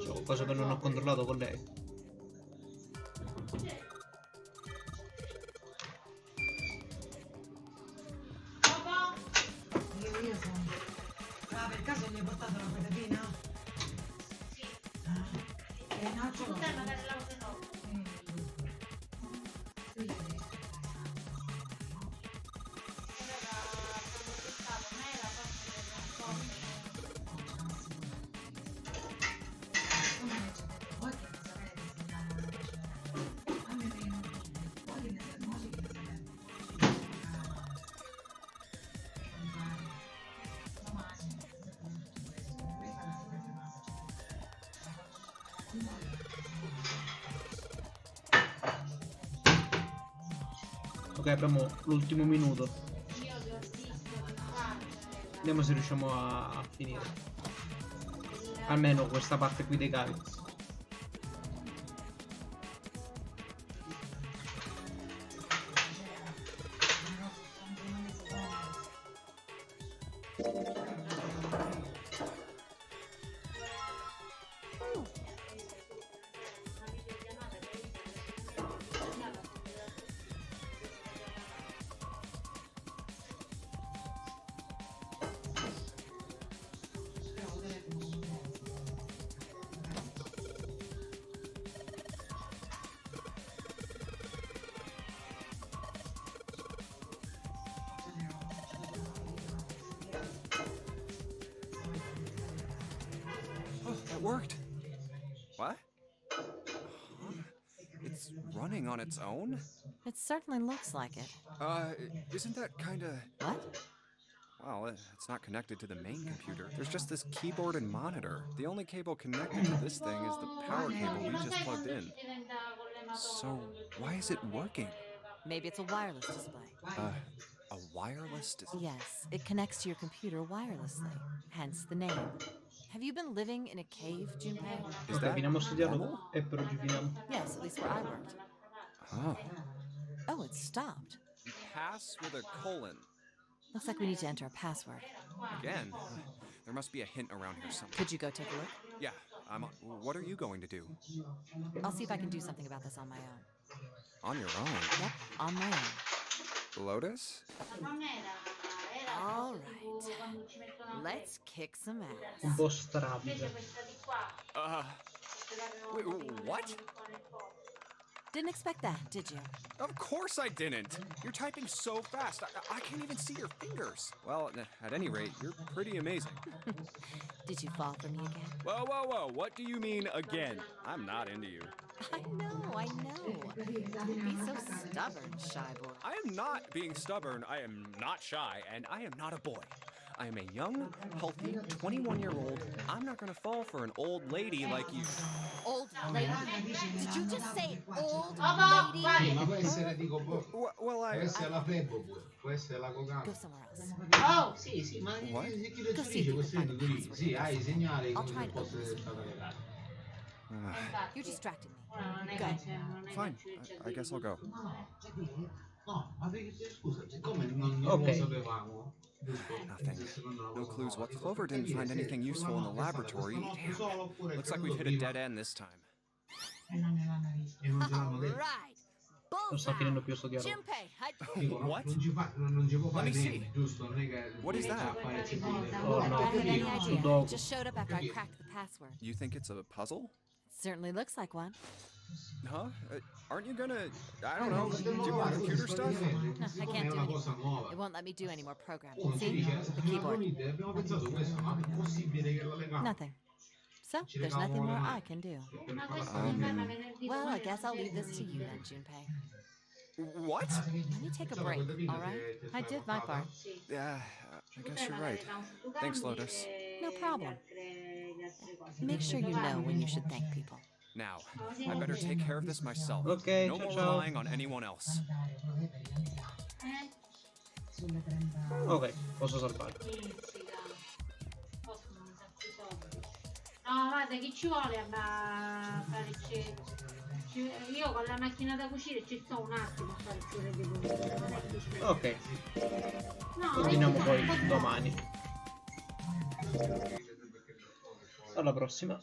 C'è qualcosa che non ho controllato con lei. Io sono. Ah, per caso gli hai portato la patatina? Sì. E Nacho no. Magari la usa no. Ok, abbiamo l'ultimo minuto. Vediamo se riusciamo a finire. Almeno questa parte qui dei cavi. It worked. What? Huh? It's running on its own? It certainly looks like it. Isn't that kinda... What? Well, it's not connected to the main computer. There's just this keyboard and monitor. The only cable connected to this thing is the power cable we just plugged in. So, why is it working? Maybe it's a wireless display. A wireless display? Yes, it connects to your computer wirelessly. Hence the name. Have you been living in a cave, Junpei? Is that Finiamo sto dialogo normal? e per oggi finiamo. Yes, at least where I worked. Oh. Oh, it stopped. Pass with a colon. Looks like we need to enter a password. Again? There must be a hint around here somewhere. Could you go take a look? Yeah, what are you going to do? I'll see if I can do something about this on my own. On your own? Yep, on my own. Lotus? All right. Let's kick some ass. Un po' stravide. Wait, what? Didn't expect that, did you? Of course I didn't! You're typing so fast, I can't even see your fingers. Well, at any rate, you're pretty amazing. Did you fall for me again? Whoa, whoa, whoa, what do you mean again? I'm not into you. I know. Don't be so stubborn, shy boy. I am not being stubborn, I am not shy, and I am not a boy. I am a young, healthy, 21-year-old. I'm not gonna fall for an old lady like you. Old lady? Did you just say old Sì, lady? ma può essere tipo Well, può essere la Febbo pure, può essere la Coca. Go somewhere else. Oh, sì, ma What? se chi lo dice questo è così. Sì, hai i segnali come se fosse stata legata. You're distracting me. Fine, I guess I'll go. No, ma perché scusa, siccome non lo sapevamo. Nothing. No clues what. Clover didn't find anything useful in the laboratory. Damn. Looks like we've hit a dead end this time. All right. Non sta finendo più sto dialogo. Junpei, What? Non ci può Let fare me see. niente, giusto? Non è che What is that? Oh I no, don't have any idea. Sudoku. It just showed up after I cracked the password. You think it's a puzzle? Certainly looks like one. Huh? Aren't you gonna, I don't know, do more computer stuff? No, I can't do anymore. It won't let me do any more programming. See? The keyboard. Abbiamo pensato questo, ma è possibile che la legata? Nothing. So, there's nothing more I can do. Well, I guess I'll leave this to you then, Junpei. What? Let me take a break, all right? I did my part. Yeah, I guess you're right. Thanks, Lotus. No problem. Make sure you know when you should thank people. Now, I better take care of this myself. Ok, No ciao more ciao. relying on anyone else. Ok, posso salvare. No, guarda, chi ci vuole a fare io con la macchina da cucire ci sto un attimo a fare il fiore di cucina. Ok, No, continuiamo poi domani. Alla prossima.